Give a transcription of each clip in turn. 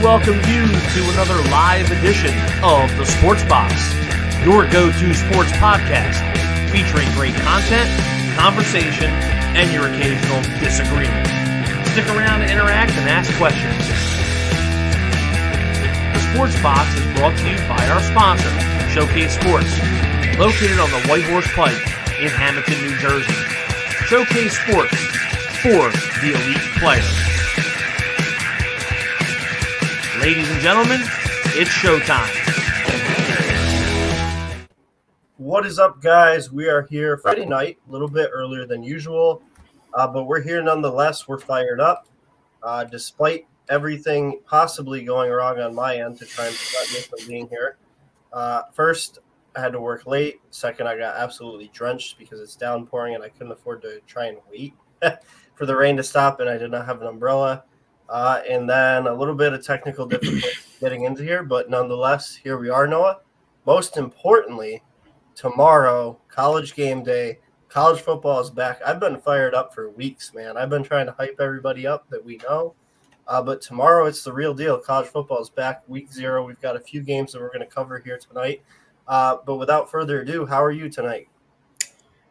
welcome you to another live edition of the Sports Box, your go-to sports podcast featuring great content, conversation, and your occasional disagreement. Stick around to interact and ask questions. The Sports Box is brought to you by our sponsor, Showcase Sports, located on the White Horse Pike in Hamilton, New Jersey. Showcase Sports for the elite player. Ladies and gentlemen, it's showtime. What is up, guys? We are here Friday night, a little bit earlier than usual, but we're here nonetheless. We're fired up, despite everything possibly going wrong on my end to try and prevent me from being here. First, I had to work late. Second, I got absolutely drenched because it's downpouring and I couldn't afford to try and wait for the rain to stop, and I did not have an umbrella. And then a little bit of technical difficulty getting into here, but nonetheless, here we are, Noah. Most importantly, tomorrow, college game day, college football is back. I've been fired up for weeks, man. I've been trying to hype everybody up that we know. But tomorrow, it's the real deal. College football is back, week 0. We've got a few games that we're going to cover here tonight. But without further ado, how are you tonight?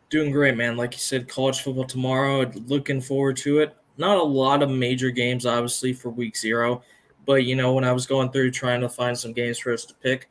Doing great, man. Like you said, college football tomorrow. Looking forward to it. Not a lot of major games, obviously, for week 0. But, you know, when I was going through trying to find some games for us to pick,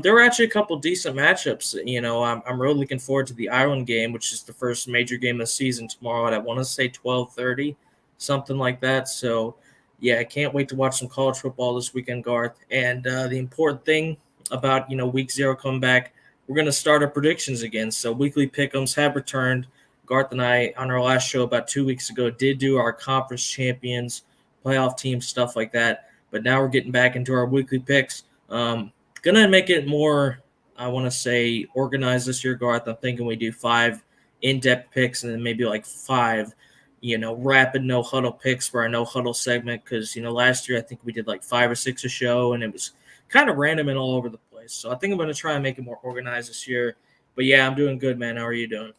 there were actually a couple decent matchups. You know, I'm really looking forward to the Ireland game, which is the first major game of the season tomorrow at, I want to say, 12:30, something like that. So, yeah, I can't wait to watch some college football this weekend, Garth. And the important thing about, you know, week 0 coming back, we're going to start our predictions again. So weekly pick'ems have returned. Garth and I, on our last show about 2 weeks ago, did do our conference champions, playoff teams, stuff like that. But now we're getting back into our weekly picks. Going to make it more, I want to say, organized this year, Garth. I'm thinking we do 5 in-depth picks and then maybe like 5, you know, rapid no-huddle picks for our no-huddle segment. Because, you know, last year I think we did like 5 or 6 a show, and it was kind of random and all over the place. So I think I'm going to try and make it more organized this year. But, yeah, I'm doing good, man. How are you doing?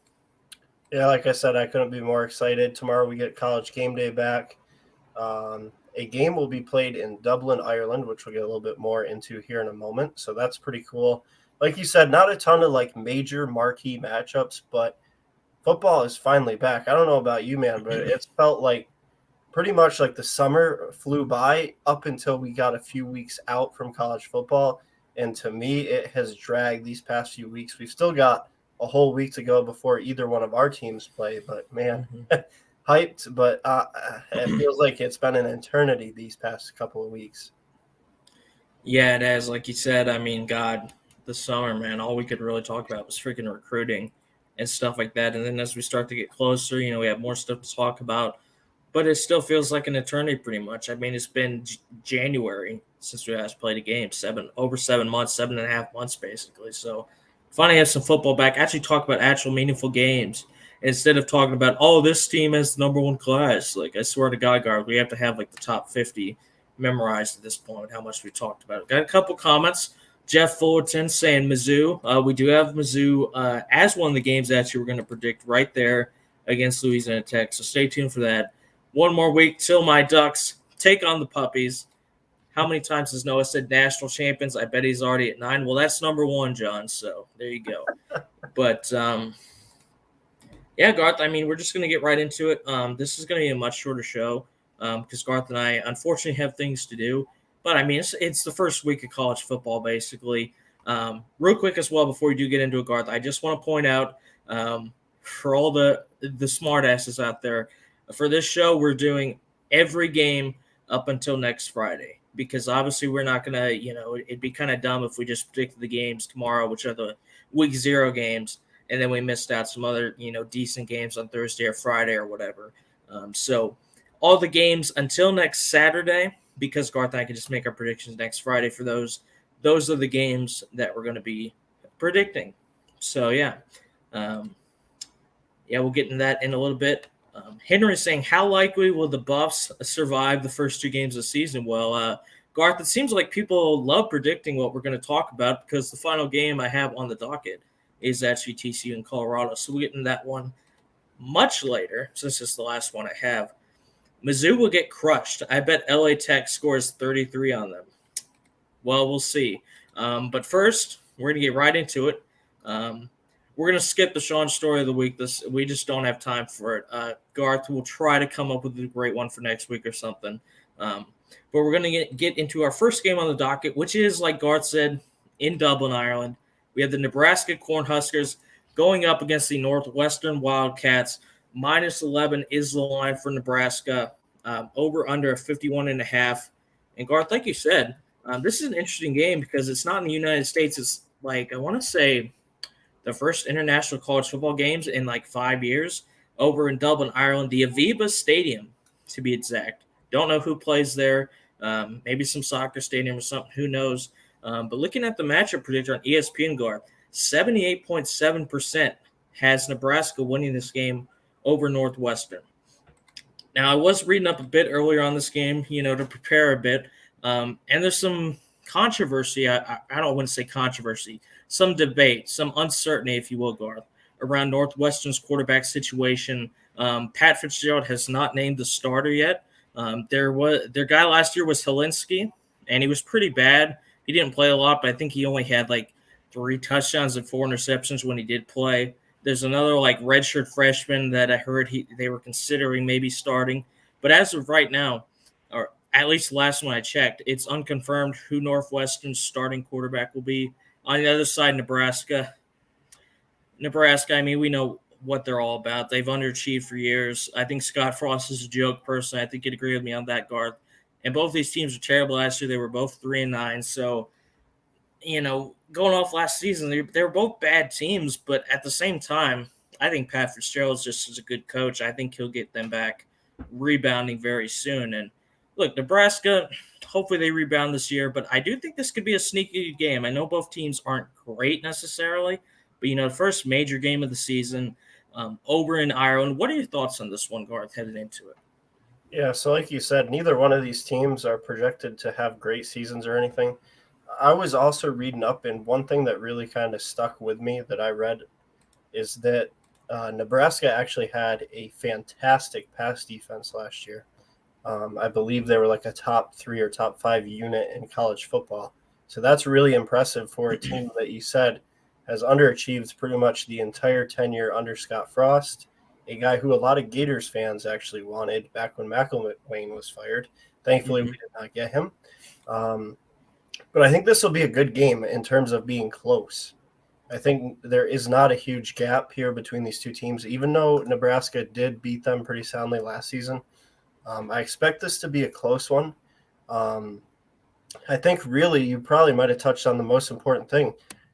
Yeah, like I said, I couldn't be more excited. Tomorrow we get college game day back. A game will be played in Dublin, Ireland, which we'll get a little bit more into here in a moment. So that's pretty cool. Like you said, not a ton of like major marquee matchups, but football is finally back. I don't know about you, man, but it's felt like pretty much like the summer flew by up until we got a few weeks out from college football. And to me, it has dragged these past few weeks. We've still got a whole week to go before either one of our teams play, but man, hyped, but it feels like it's been an eternity these past couple of weeks. Yeah, it has. Like you said, I mean, God, the summer, man, all we could really talk about was freaking recruiting and stuff like that. And then as we start to get closer, you know, we have more stuff to talk about, but it still feels like an eternity pretty much. I mean, it's been January since we last played a game, over 7 months, 7.5 months basically. So finally have some football back, actually talk about actual meaningful games instead of talking about, oh, this team has the number 1 class. Like, I swear to God, Garth, we have to have like the top 50 memorized at this point, how much we talked about it. Got a couple comments. Jeff Fullerton saying Mizzou. We do have Mizzou as one of the games that you were going to predict right there against Louisiana Tech. So stay tuned for that. One more week till my Ducks take on the Puppies. How many times has Noah said national champions? I bet he's already at 9. Well, that's number 1, John. So there you go. But, yeah, Garth, I mean, we're just going to get right into it. This is going to be a much shorter show because Garth and I unfortunately have things to do. But, I mean, it's the first week of college football, basically. Real quick as well, before we do get into it, Garth, I just want to point out for all the smart asses out there, for this show, we're doing every game up until next Friday. Because obviously we're not going to, you know, it'd be kind of dumb if we just predicted the games tomorrow, which are the week 0 games, and then we missed out some other, you know, decent games on Thursday or Friday or whatever. So all the games until next Saturday, because Garth and I can just make our predictions next Friday for those are the games that we're going to be predicting. So, yeah. We'll get into that in a little bit. Henry is saying, how likely will the Buffs survive the first 2 games of the season? Well, Garth, it seems like people love predicting what we're going to talk about because the final game I have on the docket is actually TCU in Colorado. So we'll get into that one much later since it's the last one I have. Mizzou will get crushed. I bet LA Tech scores 33 on them. Well, we'll see. But first, we're going to get right into it. We're going to skip the Sean story of the week. We just don't have time for it. Garth will try to come up with a great one for next week or something. But we're going to get into our first game on the docket, which is, like Garth said, in Dublin, Ireland. We have the Nebraska Cornhuskers going up against the Northwestern Wildcats. -11 is the line for Nebraska. Over under 51.5. And Garth, like you said, this is an interesting game because it's not in the United States. It's like, I want to say, the first international college football games in like 5 years over in Dublin, Ireland, the Aviva Stadium, to be exact. Don't know who plays there. Maybe some soccer stadium or something. Who knows? But looking at the matchup predictor on ESPN, Garth, 78.7% has Nebraska winning this game over Northwestern. Now, I was reading up a bit earlier on this game, to prepare a bit. And there's some controversy. I don't want to say controversy. Some debate, some uncertainty, if you will, Garth, around Northwestern's quarterback situation. Pat Fitzgerald has not named the starter yet. Their guy last year was Helinski, and he was pretty bad. He didn't play a lot, but I think he only had like 3 touchdowns and 4 interceptions when he did play. There's another like redshirt freshman that I heard they were considering maybe starting. But as of right now, or at least last one I checked, it's unconfirmed who Northwestern's starting quarterback will be. On the other side, Nebraska, I mean, we know what they're all about. They've underachieved for years. I think Scott Frost is a joke person. I think you'd agree with me on that, Garth. And both these teams were terrible last year. They were both 3-9. So, going off last season, they were both bad teams. But at the same time, I think Pat Fitzgerald just is a good coach. I think he'll get them back rebounding very soon. And look, Nebraska, hopefully they rebound this year. But I do think this could be a sneaky game. I know both teams aren't great necessarily. But, the first major game of the season over in Ireland. What are your thoughts on this one, Garth, headed into it? Yeah, so like you said, neither one of these teams are projected to have great seasons or anything. I was also reading up, and one thing that really kind of stuck with me that I read is that Nebraska actually had a fantastic pass defense last year. I believe they were like a top 3 or top 5 unit in college football. So that's really impressive for a team that you said has underachieved pretty much the entire tenure under Scott Frost, a guy who a lot of Gators fans actually wanted back when McElwain was fired. Thankfully, we did not get him. But I think this will be a good game in terms of being close. I think there is not a huge gap here between these two teams, even though Nebraska did beat them pretty soundly last season. I expect this to be a close one. I think really you probably might have touched on the most important thing.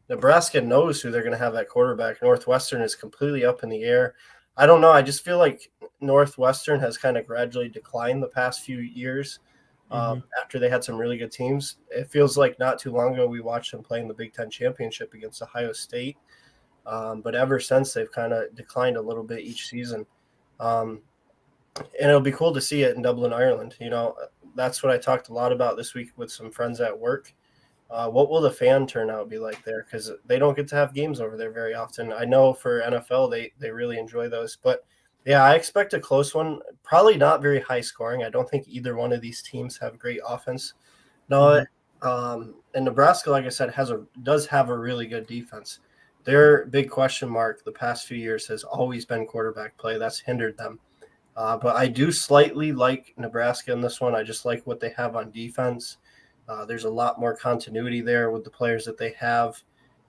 Nebraska knows who they're going to have at quarterback. Northwestern is completely up in the air. I don't know. I just feel like Northwestern has kind of gradually declined the past few years after they had some really good teams. It feels like not too long ago we watched them playing the Big Ten championship against Ohio State. But ever since, they've kind of declined a little bit each season. And it'll be cool to see it in Dublin, Ireland. That's what I talked a lot about this week with some friends at work. What will the fan turnout be like there? Because they don't get to have games over there very often. I know for NFL, they really enjoy those. But, yeah, I expect a close one. Probably not very high scoring. I don't think either one of these teams have great offense. No, and Nebraska, like I said, does have a really good defense. Their big question mark the past few years has always been quarterback play. That's hindered them. But I do slightly like Nebraska in this one. I just like what they have on defense. There's a lot more continuity there with the players that they have.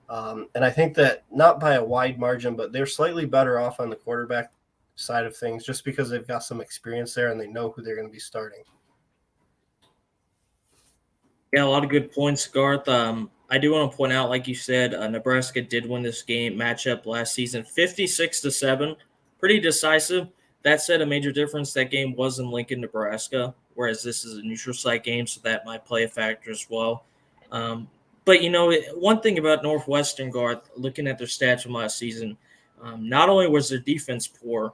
And I think that not by a wide margin, but they're slightly better off on the quarterback side of things just because they've got some experience there and they know who they're going to be starting. Yeah, a lot of good points, Garth. I do want to point out, like you said, Nebraska did win this game matchup last season 56-7. Pretty decisive. That said, a major difference, that game was in Lincoln, Nebraska, whereas this is a neutral site game, so that might play a factor as well. But, one thing about Northwestern, Garth, looking at their stats from last season, not only was their defense poor,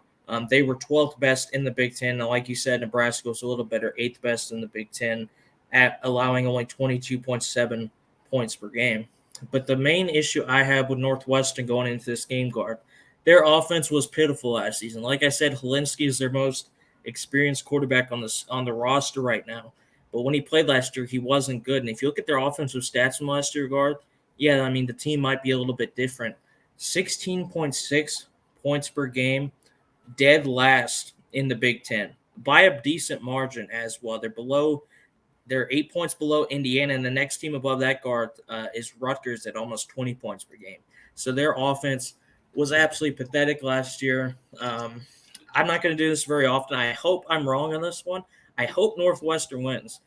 they were 12th best in the Big Ten. Now, like you said, Nebraska was a little better, 8th best in the Big Ten at allowing only 22.7 points per game. But the main issue I have with Northwestern going into this game, Garth, their offense was pitiful last season. Like I said, Helinski is their most experienced quarterback on the roster right now. But when he played last year, he wasn't good. And if you look at their offensive stats from last year, Garth, yeah, I mean, the team might be a little bit different. 16.6 points per game, dead last in the Big Ten by a decent margin as well. They're 8 points below Indiana, and the next team above that, Garth, is Rutgers at almost 20 points per game. So their offense was absolutely pathetic last year. I'm not going to do this very often. I hope I'm wrong on this one. I hope Northwestern wins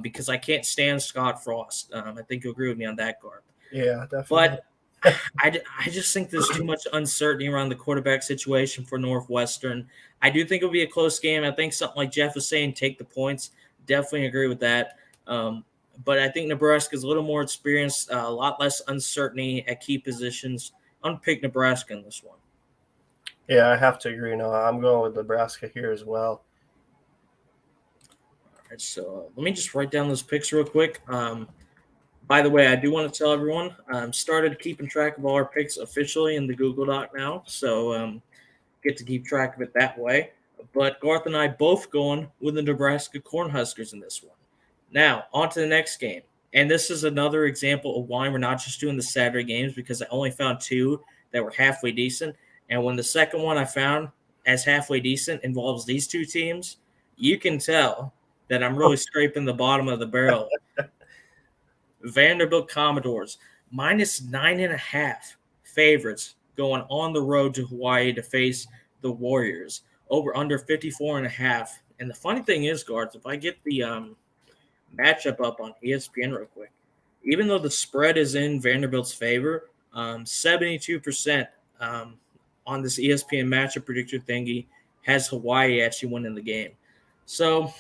because I can't stand Scott Frost. I think you'll agree with me on that, Garth. Yeah, definitely. But I just think there's too much uncertainty around the quarterback situation for Northwestern. I do think it'll be a close game. I think something like Jeff was saying, take the points. Definitely agree with that. But I think Nebraska's a little more experienced, a lot less uncertainty at key positions. I'm going to pick Nebraska in this one. Yeah, I have to agree. No, I'm going with Nebraska here as well. All right, so let me just write down those picks real quick. By the way, I do want to tell everyone, started keeping track of all our picks officially in the Google Doc now, so get to keep track of it that way. But Garth and I both going with the Nebraska Cornhuskers in this one. Now, on to the next game. And this is another example of why we're not just doing the Saturday games, because I only found two that were halfway decent. And when the second one I found as halfway decent involves these two teams, you can tell that I'm really scraping the bottom of the barrel. Vanderbilt Commodores, -9.5 favorites going on the road to Hawaii to face the Warriors. Over under 54.5. And the funny thing is, Garth, if I get the matchup up on ESPN real quick, even though the spread is in Vanderbilt's favor, 72% on this ESPN matchup predictor thingy has Hawaii actually winning the game. So,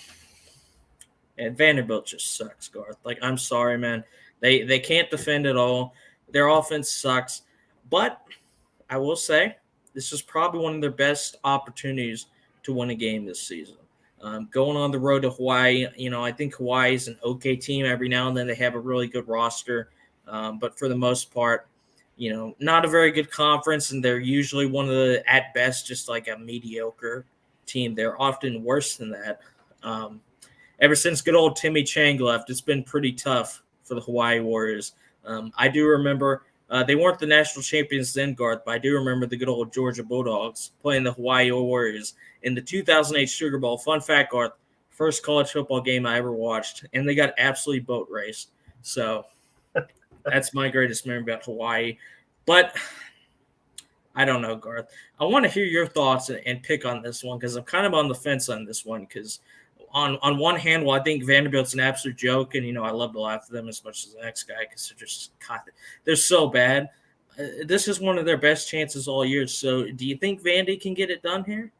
and Vanderbilt just sucks, Garth. Like, I'm sorry, man. They can't defend at all. Their offense sucks. But I will say, this is probably one of their best opportunities to win a game this season. Going on the road to Hawaii, I think Hawaii is an okay team. Every now and then they have a really good roster. But for the most part, not a very good conference, and they're usually one of the, at best, just like a mediocre team. They're often worse than that. Ever since good old Timmy Chang left, it's been pretty tough for the Hawaii Warriors. I do remember they weren't the national champions then, Garth, but I do remember the good old Georgia Bulldogs playing the Hawaii Warriors in the 2008 Sugar Bowl. Fun fact, Garth, first college football game I ever watched, and they got absolutely boat raced. So that's my greatest memory about Hawaii. But I don't know, Garth. I want to hear your thoughts and pick on this one, because I'm kind of on the fence on this one, because on one hand, I think Vanderbilt's an absolute joke, and I love to laugh at them as much as the next guy, because they're so bad. This is one of their best chances all year. So, do you think Vandy can get it done here?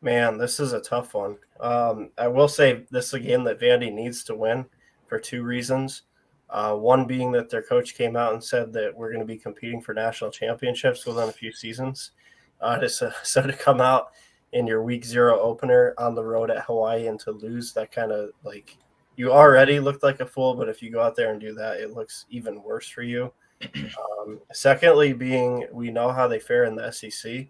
Man, this is a tough one. I will say this is a game that Vandy needs to win for two reasons. One being that their coach came out and said that we're going to be competing for national championships within a few seasons. So to come out in your week 0 opener on the road at Hawaii and to lose, that kind of, like, you already looked like a fool, but if you go out there and do that, it looks even worse for you. Secondly, being we know how they fare in the SEC.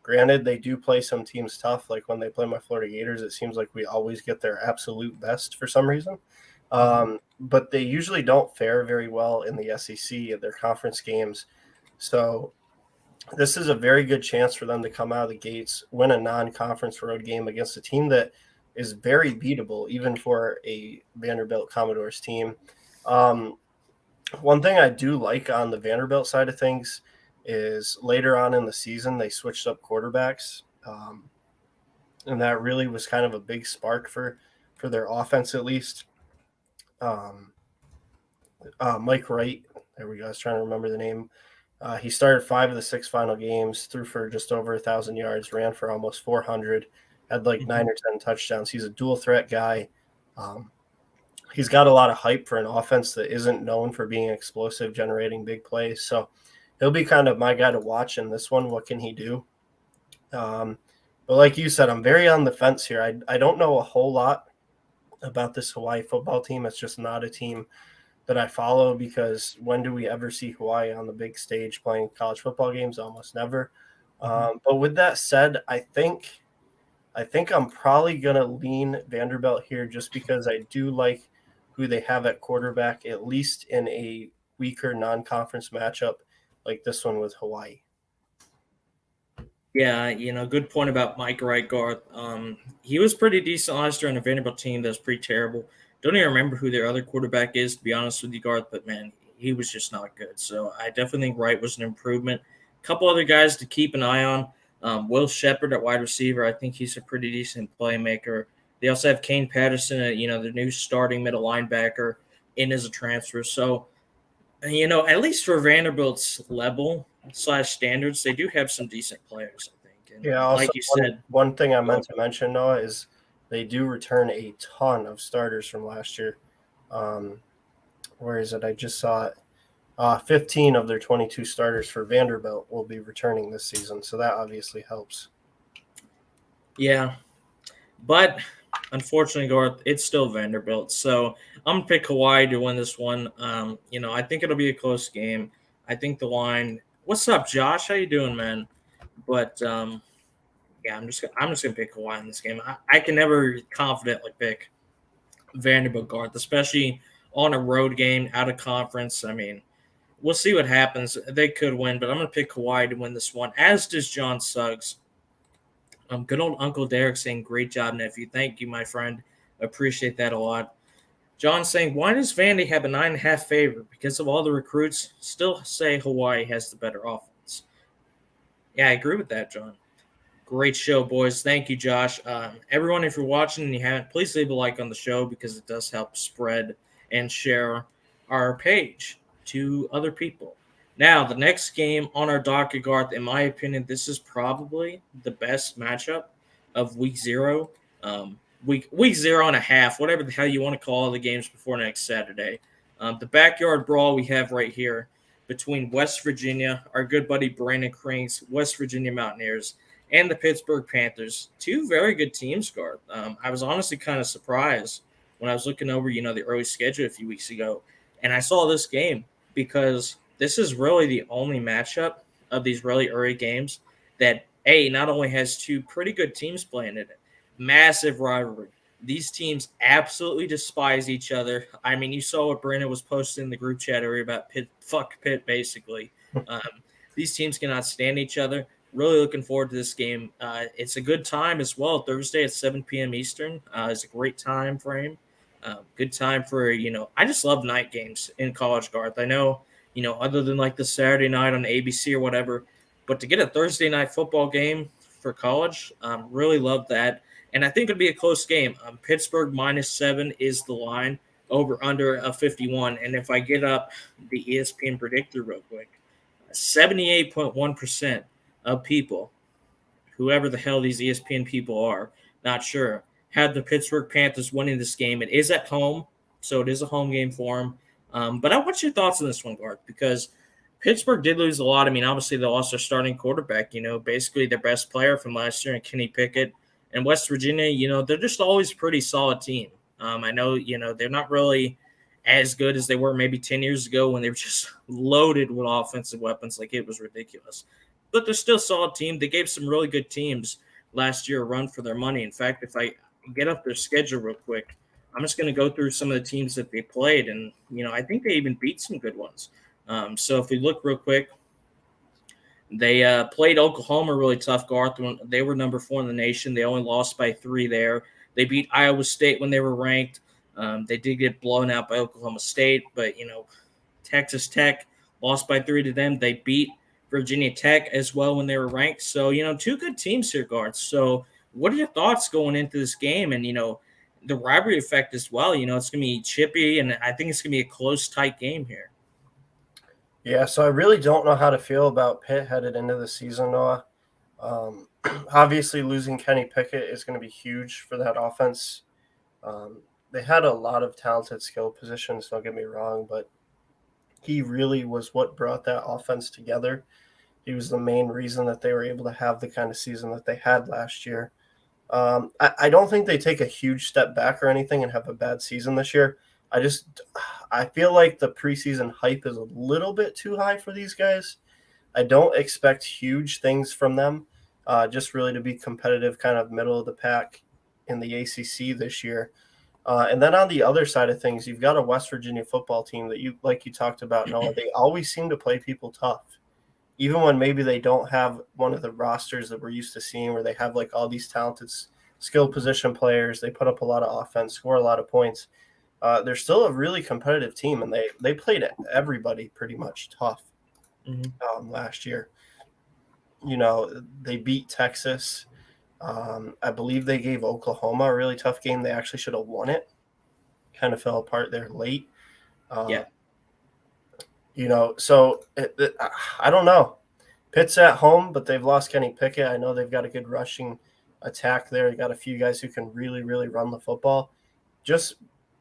Granted, they do play some teams tough. Like when they play my Florida Gators, it seems like we always get their absolute best for some reason. But they usually don't fare very well in the SEC at their conference games. So this is a very good chance for them to come out of the gates, win a non-conference road game against a team that is very beatable, even for a Vanderbilt Commodores team. One thing I do like on the Vanderbilt side of things is later on in the season, they switched up quarterbacks. And that really was kind of a big spark for their offense, at least. Mike Wright, there we go. I was trying to remember the name. He started 5 of the 6 final games, threw for just over 1,000 yards, ran for almost 400, had like 9 or 10 touchdowns. He's a dual threat guy. He's got a lot of hype for an offense that isn't known for being explosive, generating big plays. So he'll be kind of my guy to watch in this one. What can he do? But like you said, I'm very on the fence here. I don't know a whole lot about this Hawaii football team. It's just not a team that I follow, because when do we ever see Hawaii on the big stage playing college football games? Almost never. But with that said, I think I think I'm probably going to lean Vanderbilt here just because I do like who they have at quarterback, at least in a weaker non-conference matchup like this one with Hawaii. Yeah, good point about Mike Wright, Garth. He was pretty decent last year on a Vanderbilt team that was pretty terrible. Don't even remember who their other quarterback is, to be honest with you, Garth, but man, he was just not good. So I definitely think Wright was an improvement. A couple other guys to keep an eye on. Will Shepard at wide receiver. I think he's a pretty decent playmaker. They also have Kane Patterson, the new starting middle linebacker, in as a transfer. So, at least for Vanderbilt's level / standards, they do have some decent players, I think. And Yeah, also like you said, one thing I meant to mention, Noah, is they do return a ton of starters from last year. Where is it? I just saw it. 15 of their 22 starters for Vanderbilt will be returning this season, so that obviously helps. yeah. But unfortunately, Garth, it's still Vanderbilt. So I'm going to pick Hawaii to win this one. I think it'll be a close game. I think the line – what's up, Josh? How you doing, man? But, yeah, I'm just gonna pick Hawaii in this game. I can never confidently pick Vanderbilt, Garth, especially on a road game out of conference. I mean, we'll see what happens. They could win, but I'm going to pick Hawaii to win this one, as does John Suggs. Good old Uncle Derek saying, great job, nephew. Thank you, my friend. Appreciate that a lot. John saying, why does Vandy have a 9.5 favorite? Because of all the recruits, still say Hawaii has the better offense. Yeah, I agree with that, John. Great show, boys. Thank you, Josh. Everyone, if you're watching and you haven't, please leave a like on the show because it does help spread and share our page to other people. Now, the next game on our docket, Garth, in my opinion, this is probably the best matchup of week 0. Week 0 and a half, whatever the hell you want to call the games before next Saturday. The backyard brawl we have right here between West Virginia, our good buddy Brandon Crank's West Virginia Mountaineers, and the Pittsburgh Panthers. Two very good teams, Garth. I was honestly kind of surprised when I was looking over, the early schedule a few weeks ago, and I saw this game because this is really the only matchup of these really early games that, not only has two pretty good teams playing in it, massive rivalry. These teams absolutely despise each other. I mean, you saw what Brandon was posting in the group chat area about Pitt, fuck Pitt, basically. These teams cannot stand each other. Really looking forward to this game. It's a good time as well. Thursday at 7 p.m. Eastern is a great time frame. Good time for, I just love night games in college, Garth. I know, other than like the Saturday night on ABC or whatever, but to get a Thursday night football game for college, really love that. And I think it'd be a close game. Pittsburgh -7 is the line, over under a 51. And if I get up the ESPN predictor real quick, 78.1% of people, whoever the hell these ESPN people are, not sure, had the Pittsburgh Panthers winning this game. It is at home, so it is a home game for them. But I want your thoughts on this one, Garth, because Pittsburgh did lose a lot. I mean, obviously they lost their starting quarterback, basically their best player from last year, and Kenny Pickett. And West Virginia, they're just always a pretty solid team. I know, they're not really as good as they were maybe 10 years ago when they were just loaded with offensive weapons. Like, it was ridiculous. But they're still a solid team. They gave some really good teams last year a run for their money. In fact, if I get up their schedule real quick, I'm just going to go through some of the teams that they played. And, I think they even beat some good ones. So if we look real quick, they played Oklahoma really tough, Garth. When they were number 4 in the nation. They only lost by 3 there. They beat Iowa State when they were ranked. They did get blown out by Oklahoma State, but, Texas Tech lost by 3 to them. They beat Virginia Tech as well when they were ranked. So, two good teams here, Garth. So what are your thoughts going into this game? And, the rivalry effect as well. It's going to be chippy, and I think it's going to be a close, tight game here. Yeah, so I really don't know how to feel about Pitt headed into the season, Noah. Obviously, losing Kenny Pickett is going to be huge for that offense. They had a lot of talented skill positions, don't get me wrong, but he really was what brought that offense together. He was the main reason that they were able to have the kind of season that they had last year. I don't think they take a huge step back or anything and have a bad season this year. I feel like the preseason hype is a little bit too high for these guys. I don't expect huge things from them. just really to be competitive, kind of middle of the pack in the ACC this year. And then on the other side of things, you've got a West Virginia football team that you talked about, Noah. They always seem to play people tough, even when maybe they don't have one of the rosters that we're used to seeing, where they have like all these talented skill position players. They put up a lot of offense, score a lot of points. They're still a really competitive team, and they played everybody pretty much tough last year. They beat Texas. I believe they gave Oklahoma a really tough game. They actually should have won it. Kind of fell apart there late. So I don't know. Pitt's at home, but they've lost Kenny Pickett. I know they've got a good rushing attack there. They got a few guys who can really, really run the football. Just,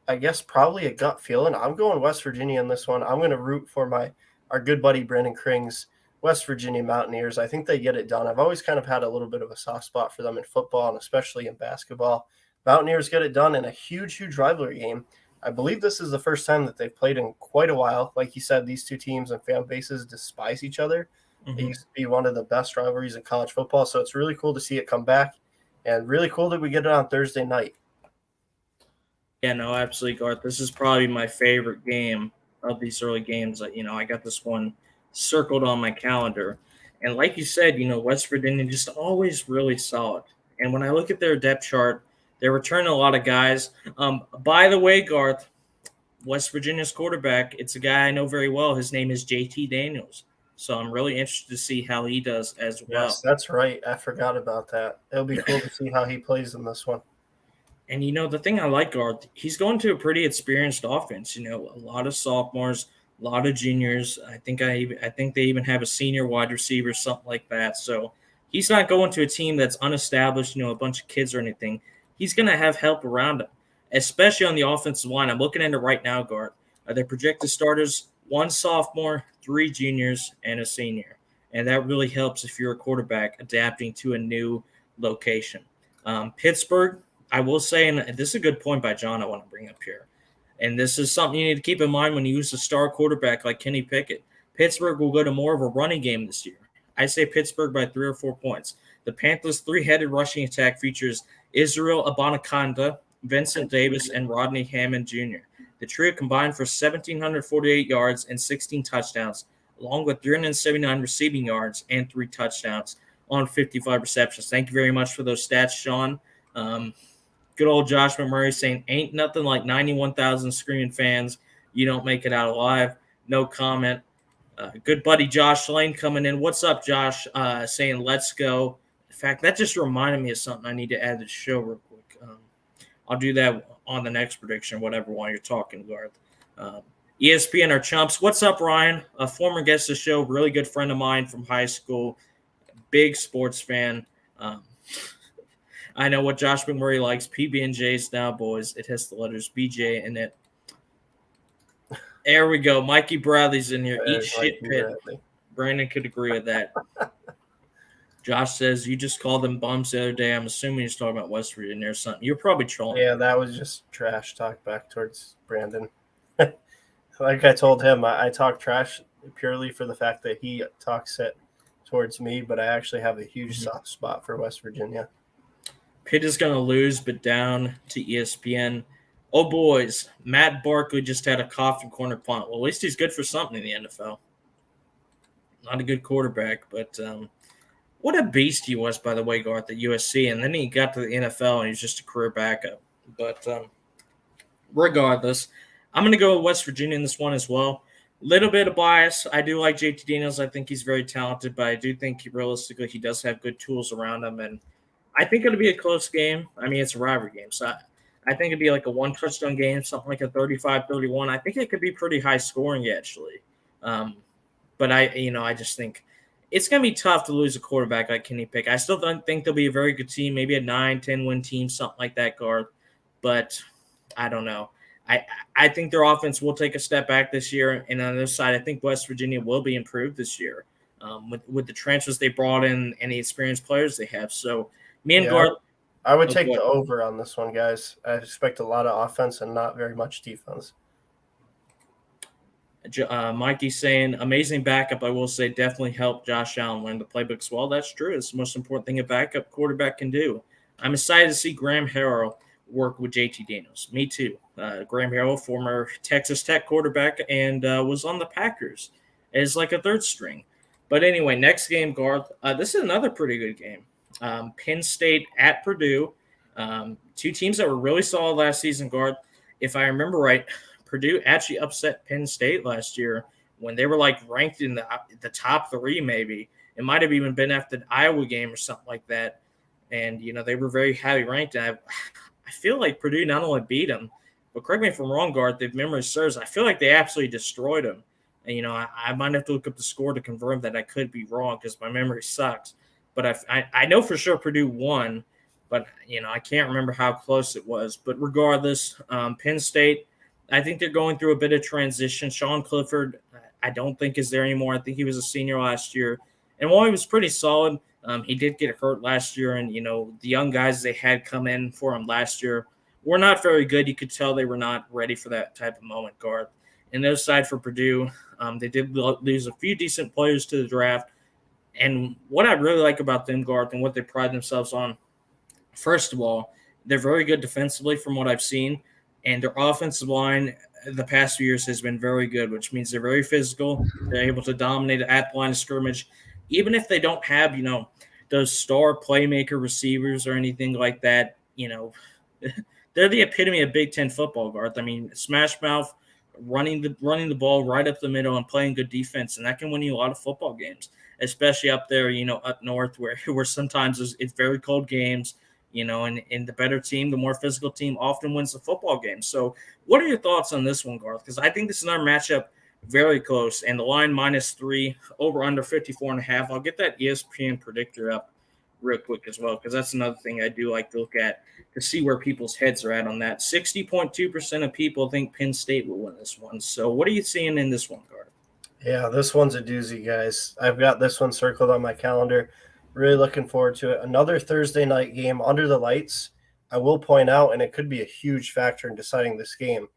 I guess, probably a gut feeling. I'm going West Virginia in this one. I'm going to root for our good buddy Brandon Kring's West Virginia Mountaineers. I think they get it done. I've always kind of had a little bit of a soft spot for them in football and especially in basketball. Mountaineers get it done in a huge, huge rivalry game. I believe this is the first time that they've played in quite a while. Like you said, these two teams and fan bases despise each other. It used to be one of the best rivalries in college football, so it's really cool to see it come back and really cool that we get it on Thursday night. Yeah, no, absolutely, Garth. This is probably my favorite game of these early games. I got this one circled on my calendar. And like you said, West Virginia just always really solid. And when I look at their depth chart, they're returning a lot of guys. By the way, Garth, West Virginia's quarterback, it's a guy I know very well. His name is JT Daniels. So I'm really interested to see how he does as well. Yes, that's right. I forgot about that. It'll be cool to see how he plays in this one. And, the thing I like, Garth, he's going to a pretty experienced offense. A lot of sophomores, a lot of juniors. I think they even have a senior wide receiver, something like that. So he's not going to a team that's unestablished, a bunch of kids or anything. He's going to have help around him, especially on the offensive line. I'm looking at it right now, Garth. Their projected starters, 1 sophomore, 3 juniors, and a senior. And that really helps if you're a quarterback adapting to a new location. Pittsburgh, I will say, and this is a good point by John I want to bring up here, and this is something you need to keep in mind when you use a star quarterback like Kenny Pickett. Pittsburgh will go to more of a running game this year. I say Pittsburgh by 3 or 4 points. The Panthers' 3-headed rushing attack features Israel Abanikanda, Vincent Davis, and Rodney Hammond Jr. The trio combined for 1,748 yards and 16 touchdowns, along with 379 receiving yards and 3 touchdowns on 55 receptions. Thank you very much for those stats, Sean. Good old Josh McMurray saying, ain't nothing like 91,000 screaming fans. You don't make it out alive. No comment. Good buddy Josh Lane coming in. What's up, Josh? Saying, let's go. In fact, that just reminded me of something I need to add to the show real quick. I'll do that on the next prediction, whatever, while you're talking, Garth. ESPN are chumps. What's up, Ryan? A former guest of the show, really good friend of mine from high school, big sports fan. I know what Josh McMurray likes. PB&J's now, boys. It has the letters BJ in it. There we go. Mikey Bradley's in here. Eat shit, Pitt. Brandon could agree with that. Josh says, you just called them bums the other day. I'm assuming you're talking about West Virginia or something. You're probably trolling. Yeah, that was just trash talk back towards Brandon. Like I told him, I talk trash purely for the fact that he talks it towards me, but I actually have a huge soft spot for West Virginia. Pitt is going to lose, but down to ESPN. Oh, boys, Matt Barkley just had a coffin corner punt. Well, at least he's good for something in the NFL. Not a good quarterback, but what a beast he was, by the way, Garth, at USC. And then he got to the NFL, and he was just a career backup. But regardless, I'm going to go with West Virginia in this one as well. Little bit of bias. I do like JT Daniels. I think he's very talented, but I do think realistically he does have good tools around him. And I think it'll be a close game. I mean, it's a rivalry game. So I think it'd be like a 1-touchdown game, something like a 35-31. I think it could be pretty high scoring, actually. But I just think it's going to be tough to lose a quarterback like Kenny Pickett. I still don't think they'll be a very good team, maybe a 9-10 win team, something like that, Garth. But I don't know. I think their offense will take a step back this year. And on the other side, I think West Virginia will be improved this year with the transfers they brought in and the experienced players they have. So me and Garth. I would take the over on this one, guys. I expect a lot of offense and not very much defense. Mikey's saying, amazing backup. I will say definitely helped Josh Allen learn the playbooks well. That's true. It's the most important thing a backup quarterback can do. I'm excited to see Graham Harrell work with JT Daniels. Me too. Graham Harrell, former Texas Tech quarterback, and was on the Packers as like a third string. But anyway, next game, Garth. This is another pretty good game. Penn State at Purdue. Two teams that were really solid last season, Garth. If I remember right, Purdue actually upset Penn State last year when they were like ranked in the top 3, maybe. It might have even been after the Iowa game or something like that. And, they were very highly ranked. And I feel like Purdue not only beat them, but correct me if I'm wrong, Garth, if memory serves, I feel like they absolutely destroyed them. And, I might have to look up the score to confirm that I could be wrong because my memory sucks. But I know for sure Purdue won, but, I can't remember how close it was. But regardless, Penn State, I think they're going through a bit of transition. Sean Clifford, I don't think is there anymore. I think he was a senior last year. And while he was pretty solid, he did get hurt last year. And, the young guys they had come in for him last year were not very good. You could tell they were not ready for that type of moment, Garth. And the other side for Purdue, they did lose a few decent players to the draft. And what I really like about them, Garth, and what they pride themselves on, first of all, they're very good defensively from what I've seen. And their offensive line the past few years has been very good, which means they're very physical. They're able to dominate at the line of scrimmage. Even if they don't have, those star playmaker receivers or anything like that, they're the epitome of Big Ten football, Garth. I mean, smash mouth, running the ball right up the middle and playing good defense, and that can win you a lot of football games, especially up there, up north where sometimes it's very cold games. And the better team, the more physical team often wins the football game. So what are your thoughts on this one, Garth? Because I think this is another matchup very close. And the line -3, over under 54.5. I'll get that ESPN predictor up real quick as well, because that's another thing I do like to look at to see where people's heads are at on that. 60.2% of people think Penn State will win this one. So what are you seeing in this one, Garth? Yeah, this one's a doozy, guys. I've got this one circled on my calendar. Really looking forward to it. Another Thursday night game under the lights. I will point out, and it could be a huge factor in deciding this game,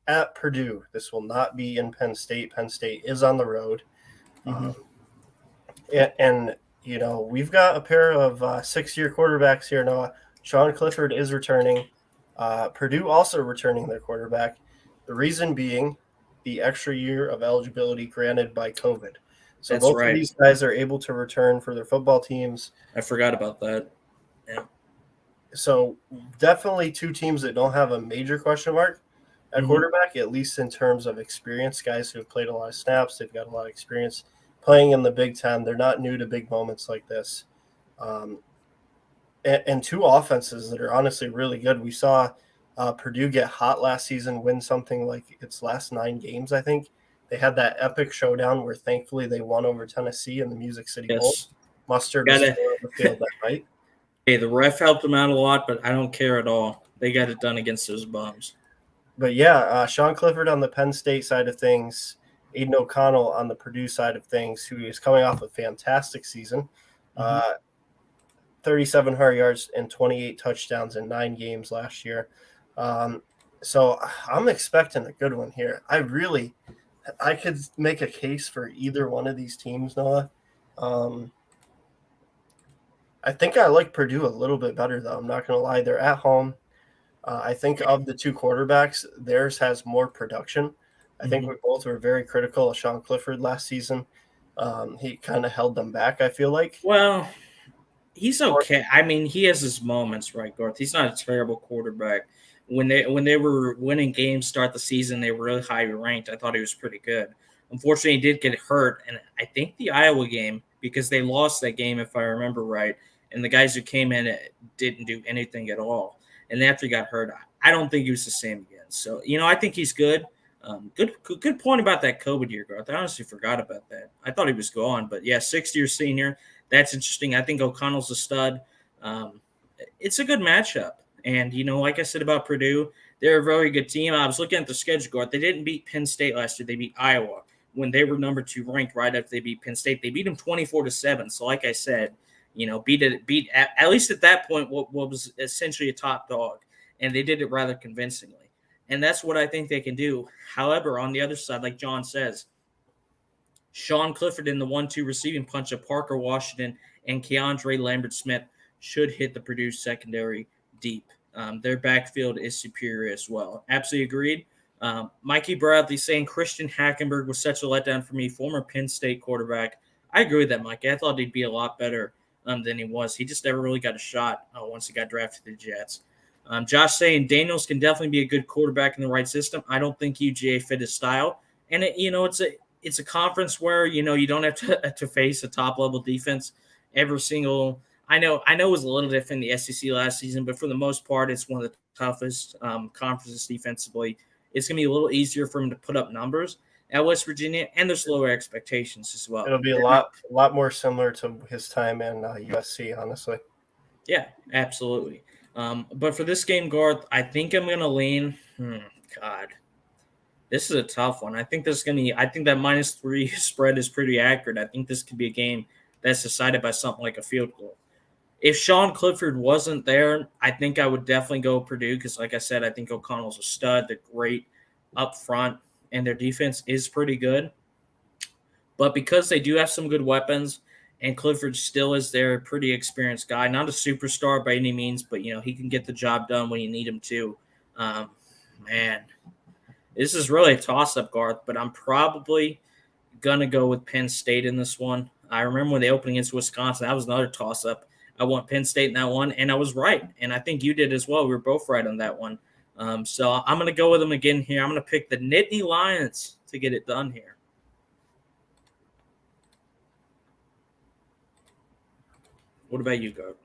at Purdue. This will not be in Penn State. Penn State is on the road. Mm-hmm. And we've got a pair of 6-year quarterbacks here, Noah. Sean Clifford is returning. Purdue also returning their quarterback. The reason being the extra year of eligibility granted by COVID. So That's both right. of these guys are able to return for their football teams. I forgot about that. Yeah. So definitely two teams that don't have a major question mark at quarterback, at least in terms of experience. Guys who have played a lot of snaps, they've got a lot of experience playing in the Big Ten. They're not new to big moments like this. And two offenses that are honestly really good. We saw Purdue get hot last season, win something like its last 9 games, I think. They had that epic showdown where thankfully they won over Tennessee in the Music City Bowl. Mustard was still on the field that night. Hey, the ref helped them out a lot, but I don't care at all. They got it done against those bums. But yeah, Sean Clifford on the Penn State side of things, Aiden O'Connell on the Purdue side of things, who is coming off a fantastic season. 3,700 yards and 28 touchdowns in 9 games last year. So I'm expecting a good one here. I could make a case for either one of these teams, Noah. I think I like Purdue a little bit better, though. I'm not going to lie. They're at home. I think of the two quarterbacks, theirs has more production. I think we both were very critical of Sean Clifford last season. He kind of held them back, I feel like. Well, he's okay. I mean, he has his moments, right, Garth? He's not a terrible quarterback. When they were winning games start the season, they were really highly ranked. I thought he was pretty good. Unfortunately, he did get hurt, and I think the Iowa game, because they lost that game, if I remember right, and the guys who came in didn't do anything at all. And after he got hurt, I don't think he was the same again. So, I think he's good. Good point about that COVID year, Garth. I honestly forgot about that. I thought he was gone, but yeah, 6th-year senior. That's interesting. I think O'Connell's a stud. It's a good matchup. And, like I said about Purdue, they're a very good team. I was looking at the schedule, Garth. They didn't beat Penn State last year. They beat Iowa when they were number 2 ranked right after they beat Penn State. They beat them 24-7. So, like I said, beat at least at that point what was essentially a top dog. And they did it rather convincingly. And that's what I think they can do. However, on the other side, like John says, Sean Clifford in the 1-2 receiving punch of Parker Washington and Keandre Lambert-Smith should hit the Purdue secondary deep. Their backfield is superior as well. Absolutely agreed. Mikey Bradley saying Christian Hackenberg was such a letdown for me, former Penn State quarterback. I agree with that, Mikey. I thought he'd be a lot better than he was. He just never really got a shot once he got drafted to the Jets. Josh saying Daniels can definitely be a good quarterback in the right system. I don't think UGA fit his style. And, it's a conference where, you don't have to face a top-level defense every single – I know it was a little different in the SEC last season, but for the most part, it's one of the toughest conferences defensively. It's going to be a little easier for him to put up numbers at West Virginia, and there's lower expectations as well. It'll be a lot more similar to his time in USC, honestly. Yeah, absolutely. But for this game, Garth, I think I'm going to lean God. This is a tough one. I think that -3 spread is pretty accurate. I think this could be a game that's decided by something like a field goal. If Sean Clifford wasn't there, I think I would definitely go Purdue because, like I said, I think O'Connell's a stud. They're great up front, and their defense is pretty good. But because they do have some good weapons, and Clifford still is their pretty experienced guy, not a superstar by any means, but, he can get the job done when you need him to. Man, this is really a toss-up, Garth, but I'm probably going to go with Penn State in this one. I remember when they opened against Wisconsin, that was another toss-up. I want Penn State in that one, and I was right. And I think you did as well. We were both right on that one. So I'm going to go with them again here. I'm going to pick the Nittany Lions to get it done here. What about you, Garth?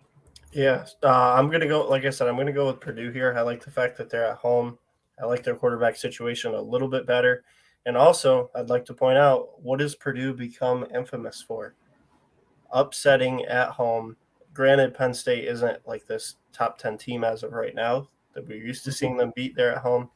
Yeah, I'm going to go – like I said, I'm going to go with Purdue here. I like the fact that they're at home. I like their quarterback situation a little bit better. And also, I'd like to point out, what has Purdue become infamous for? Upsetting at home. Granted, Penn State isn't like this top 10 team as of right now that we're used to seeing them beat there at home.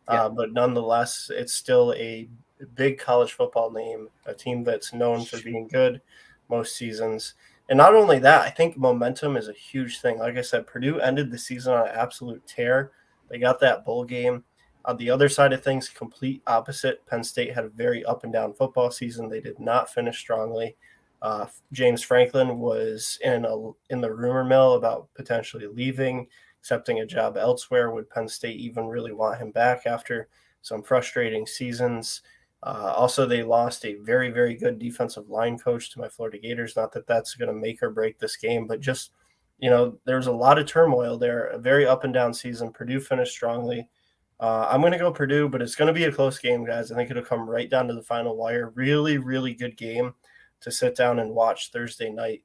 But nonetheless, it's still a big college football name, a team that's known for being good most seasons. And not only that, I think momentum is a huge thing. Like I said, Purdue ended the season on an absolute tear. They got that bowl game. On the other side of things, complete opposite. Penn State had a very up and down football season. They did not finish strongly. James Franklin was in the rumor mill about potentially leaving, accepting a job elsewhere. Would Penn State even really want him back after some frustrating seasons? Also, they lost a very, very good defensive line coach to my Florida Gators. Not that that's going to make or break this game, but just, there's a lot of turmoil there. A very up and down season. Purdue finished strongly. I'm going to go Purdue, but it's going to be a close game, guys. I think it'll come right down to the final wire. Really, really good game to sit down and watch Thursday night.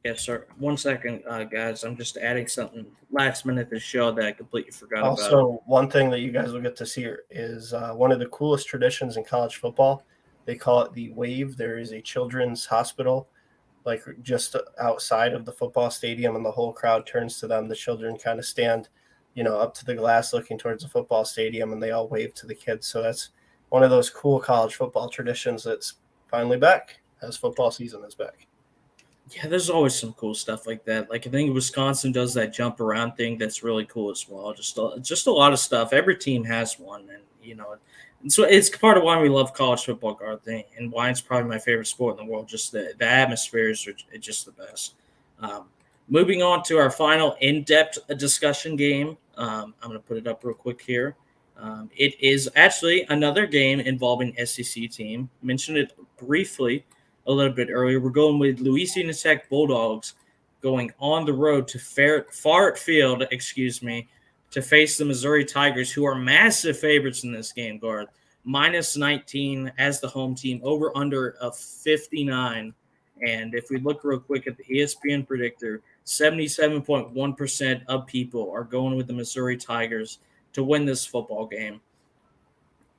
Yes, sir. 1 second, guys. I'm just adding something last minute to the show that I completely forgot about. Also, one thing that you guys will get to see is one of the coolest traditions in college football. They call it the Wave. There is a children's hospital, like just outside of the football stadium, and the whole crowd turns to them. The children kind of stand, up to the glass looking towards the football stadium, and they all wave to the kids. So that's one of those cool college football traditions that's finally back as football season is back. Yeah, there's always some cool stuff like that. Like I think Wisconsin does that jump around thing that's really cool as well. Just a lot of stuff. Every team has one, and so it's part of why we love college football, Garth, and why it's probably my favorite sport in the world. Just the atmospheres are just the best. Moving on to our final in-depth discussion game. I'm going to put it up real quick here. It is actually another game involving SEC team. Mentioned it briefly a little bit earlier. We're going with Louisiana Tech Bulldogs going on the road to Fart Field, to face the Missouri Tigers, who are massive favorites in this game, Garth. -19 as the home team, over under of 59. And if we look real quick at the ESPN predictor, 77.1% of people are going with the Missouri Tigers to win this football game.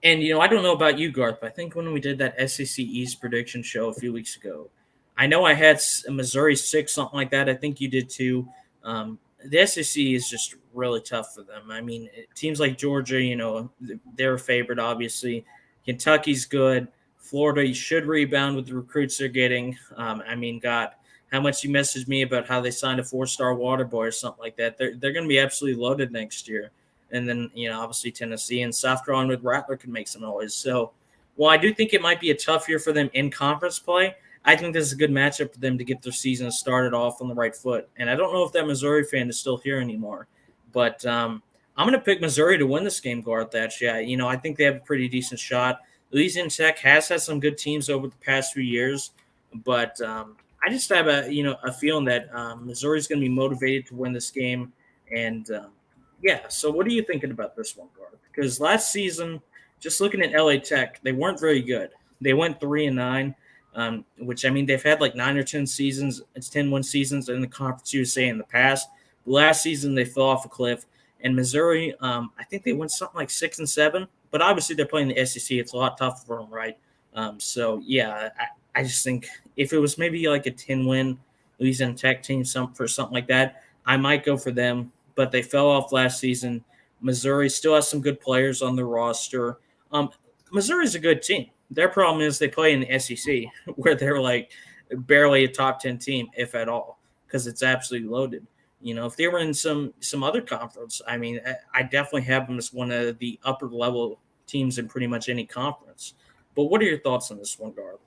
And, I don't know about you, Garth, but I think when we did that SEC East prediction show a few weeks ago, I know I had Missouri 6, something like that. I think you did too. The SEC is just really tough for them. I mean, teams like Georgia, they're a favorite, obviously. Kentucky's good. Florida should rebound with the recruits they're getting. How how much you messaged me about how they signed a 4-star water boy or something like that. They're going to be absolutely loaded next year. And then, obviously Tennessee and South Carolina with Rattler could make some noise. So, while I do think it might be a tough year for them in conference play, I think this is a good matchup for them to get their season started off on the right foot. And I don't know if that Missouri fan is still here anymore, but I'm going to pick Missouri to win this game, Garth. Yeah, I think they have a pretty decent shot. Louisiana Tech has had some good teams over the past few years, but I just have a feeling that Missouri is going to be motivated to win this game. And so what are you thinking about this one, Garth? Because last season, just looking at LA Tech, they weren't very good. They went 3-9, which they've had like 9 or 10 seasons. It's 10-win seasons in the Conference USA in the past. Last season they fell off a cliff. And Missouri, I think they went something like 6-7. But obviously they're playing the SEC. It's a lot tougher for them, right? I just think if it was maybe like a 10-win Louisiana Tech team for something like that, I might go for them. But they fell off last season. Missouri still has some good players on their roster. Missouri's a good team. Their problem is they play in the SEC, where they're like barely a top 10 team, if at all, because it's absolutely loaded. If they were in some other conference, I definitely have them as one of the upper level teams in pretty much any conference. But what are your thoughts on this one, Garth?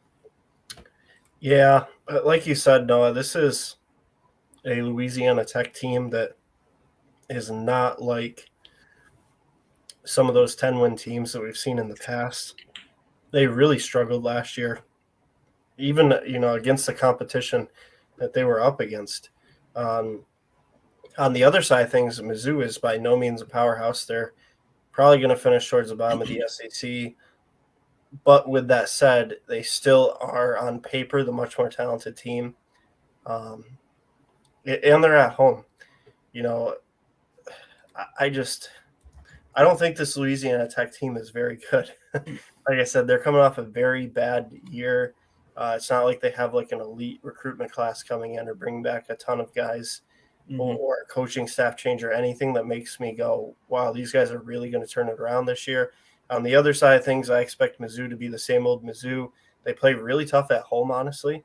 Yeah, like you said, Noah, this is a Louisiana Tech team that is not like some of those 10-win teams that we've seen in the past. They really struggled last year, even, against the competition that they were up against. On the other side of things, Mizzou is by no means a powerhouse. They're probably going to finish towards the bottom of the SEC. But with that said, they still are on paper the much more talented team. And they're at home. I don't think this Louisiana Tech team is very good. Like I said, they're coming off a very bad year. It's not like they have like an elite recruitment class coming in or bring back a ton of guys or a coaching staff change or anything that makes me go, wow, these guys are really going to turn it around this year. On the other side of things, I expect Mizzou to be the same old Mizzou. They play really tough at home, honestly.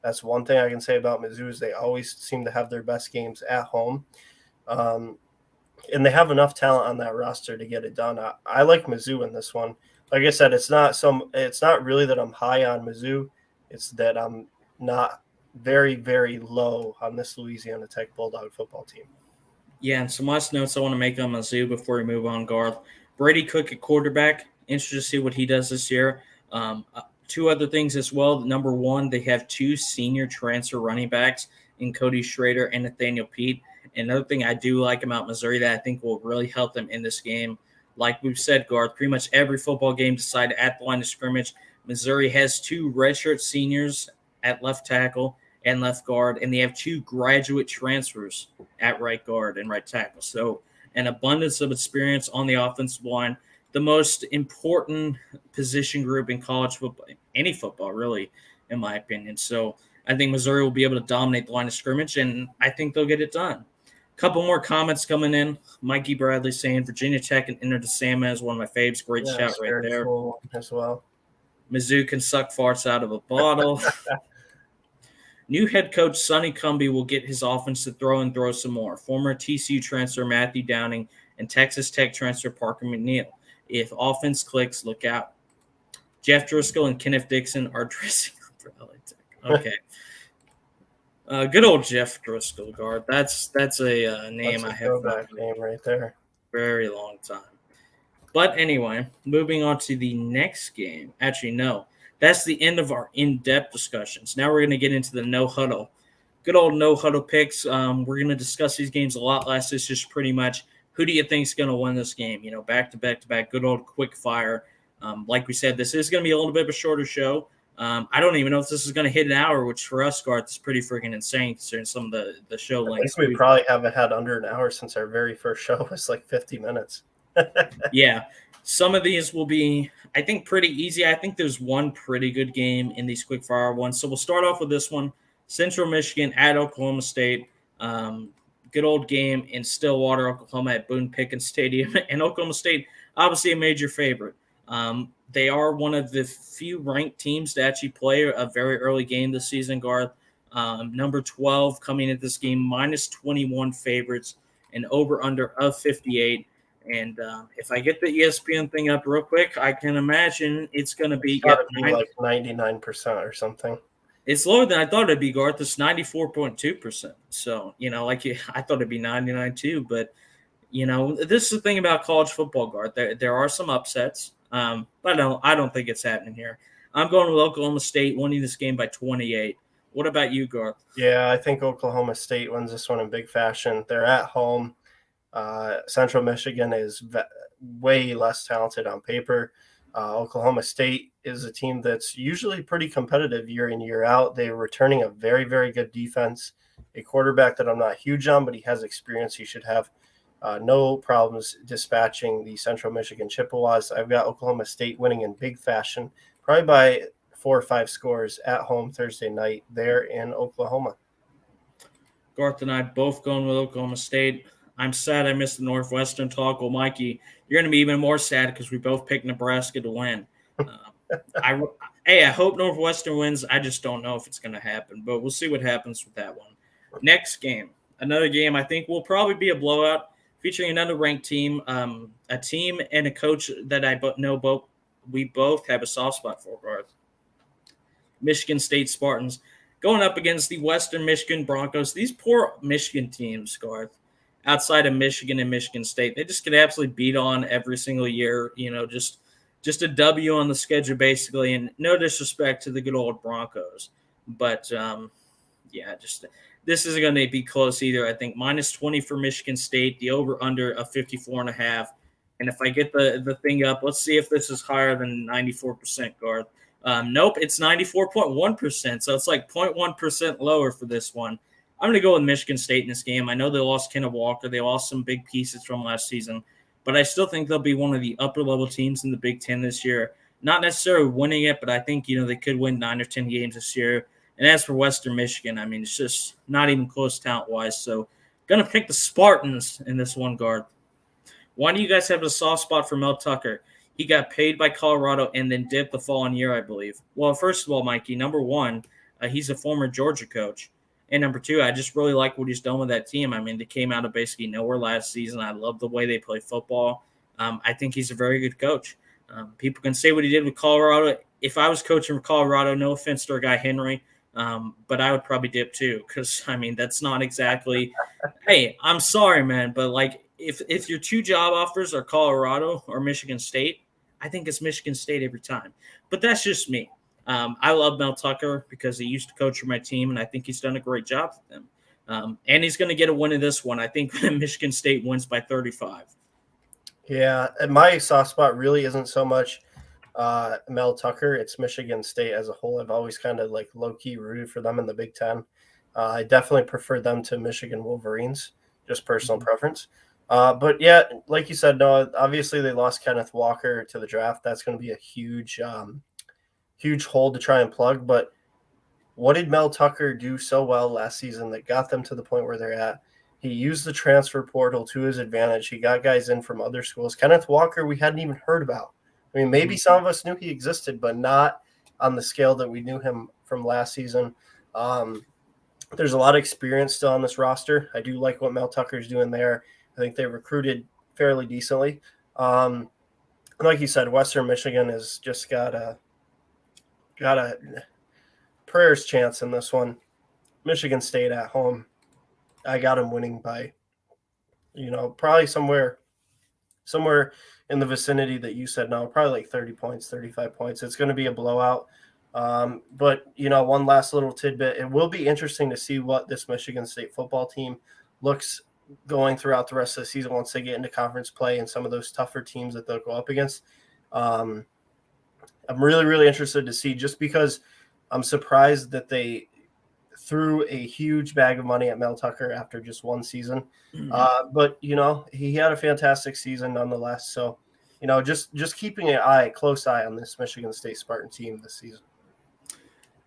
That's one thing I can say about Mizzou is they always seem to have their best games at home. And they have enough talent on that roster to get it done. I like Mizzou in this one. Like I said, it's not really that I'm high on Mizzou. It's that I'm not very, very low on this Louisiana Tech Bulldog football team. Yeah, and some last notes I want to make on Mizzou before we move on, Garth. Brady Cook at quarterback. Interested to see what he does this year. Two other things as well. Number one, they have 2 senior transfer running backs in Cody Schrader and Nathaniel Pete. Another thing I do like about Missouri that I think will really help them in this game, like we've said, Garth, pretty much every football game decided at the line of scrimmage. Missouri has 2 redshirt seniors at left tackle and left guard, and they have 2 graduate transfers at right guard and right tackle. So an abundance of experience on the offensive line, the most important position group in college football, any football really, in my opinion. So I think Missouri will be able to dominate the line of scrimmage, and I think they'll get it done. Couple more comments coming in. Mikey Bradley saying Virginia Tech and Enter DeSama is one of my faves. Great shout right there. Cool as well. Mizzou can suck farts out of a bottle. New head coach Sonny Cumbie will get his offense to throw and throw some more. Former TCU transfer Matthew Downing and Texas Tech transfer Parker McNeil. If offense clicks, look out. Jeff Driscoll and Kenneth Dixon are dressing up for LA Tech. Okay. Good old Jeff Driscoll, Garth. That's a name I have not name right there. Very long time. But anyway, moving on to the next game. Actually, no. That's the end of our in-depth discussions. Now we're going to get into the no huddle. Good old no huddle picks. We're going to discuss these games a lot less. It's just pretty much who do you think is going to win this game? Back to back to back. Good old quick fire. Like we said, this is going to be a little bit of a shorter show. I don't even know if this is going to hit an hour, which for us, Garth, is pretty freaking insane considering some of the show lengths. I think we probably haven't had under an hour since our very first show was like 50 minutes. Yeah. Some of these will be, I think, pretty easy. I think there's one pretty good game in these quick fire ones. So we'll start off with this one. Central Michigan at Oklahoma State. Good old game in Stillwater, Oklahoma at Boone Pickens Stadium. And Oklahoma State, obviously a major favorite. They are one of the few ranked teams to actually play a very early game this season, Garth. Number 12 coming at this game, minus 21 favorites, and over-under of 58. And if I get the ESPN thing up real quick, I can imagine it's going to be, like 99% or something. It's lower than I thought it'd be, Garth. It's 94.2%. So, I thought it'd be 99 too. But, this is the thing about college football, Garth. There are some upsets, but I don't think it's happening here. I'm going with Oklahoma State winning this game by 28. What about you, Garth? Yeah, I think Oklahoma State wins this one in big fashion. They're at home. Central Michigan is way less talented on paper. Oklahoma State is a team that's usually pretty competitive year in, year out. They're returning a very, very good defense, a quarterback that I'm not huge on, but he has experience. He should have no problems dispatching the Central Michigan Chippewas. I've got Oklahoma State winning in big fashion, probably by 4 or 5 scores at home Thursday night there in Oklahoma. Garth and I both going with Oklahoma State. I'm sad I missed the Northwestern talk. Well, Mikey, you're going to be even more sad because we both picked Nebraska to win. I hope Northwestern wins. I just don't know if it's going to happen, but we'll see what happens with that one. Next game, another game I think will probably be a blowout featuring another ranked team, a team and a coach that I know we both have a soft spot for, Garth. Michigan State Spartans going up against the Western Michigan Broncos. These poor Michigan teams, Garth, outside of Michigan and Michigan State, they just get absolutely beat on every single year. Just a W on the schedule basically, and no disrespect to the good old Broncos, but this isn't going to be close either. I think minus 20 for Michigan State, the over under of 54.5. And if I get the thing up, let's see if this is higher than 94%, Garth. Nope, it's 94.1%, so it's like 0.1% lower for this one. I'm going to go with Michigan State in this game. I know they lost Kenneth Walker. They lost some big pieces from last season, but I still think they'll be one of the upper-level teams in the Big Ten this year. Not necessarily winning it, but I think, they could win 9 or 10 games this year. And as for Western Michigan, I mean, it's just not even close talent-wise. So going to pick the Spartans in this one, Garth. Why do you guys have a soft spot for Mel Tucker? He got paid by Colorado and then dipped the following year, I believe. Well, first of all, Mikey, number one, he's a former Georgia coach. And number two, I just really like what he's done with that team. I mean, they came out of basically nowhere last season. I love the way they play football. I think he's a very good coach. People can say what he did with Colorado. If I was coaching for Colorado, no offense to our guy Henry, but I would probably dip too because, I mean, that's not exactly – hey, I'm sorry, man, but, like, if your two job offers are Colorado or Michigan State, I think it's Michigan State every time. But that's just me. I love Mel Tucker because he used to coach for my team, and I think he's done a great job for them. And he's going to get a win in this one. I think Michigan State wins by 35. Yeah, and my soft spot really isn't so much Mel Tucker. It's Michigan State as a whole. I've always kind of like low-key rooted for them in the Big Ten. I definitely prefer them to Michigan Wolverines, just personal preference. But, yeah, like you said, no, obviously they lost Kenneth Walker to the draft. That's going to be a huge hole to try and plug. But what did Mel Tucker do so well last season that got them to the point where they're at? He used the transfer portal to his advantage. He got guys in from other schools. Kenneth Walker, we hadn't even heard about. I mean, maybe some of us knew he existed, but not on the scale that we knew him from last season. There's a lot of experience still on this roster. I do like what Mel Tucker's doing there. I think they recruited fairly decently. Like you said, Western Michigan has just got a prayer's chance in this one. Michigan State at home. I got them winning by, probably somewhere in the vicinity that you said. No, probably like 30 points, 35 points. It's going to be a blowout. But, one last little tidbit. It will be interesting to see what this Michigan State football team looks going throughout the rest of the season once they get into conference play and some of those tougher teams that they'll go up against. I'm really, really interested to see, just because I'm surprised that they threw a huge bag of money at Mel Tucker after just one season. But, he had a fantastic season nonetheless. So, just keeping an close eye on this Michigan State Spartan team this season.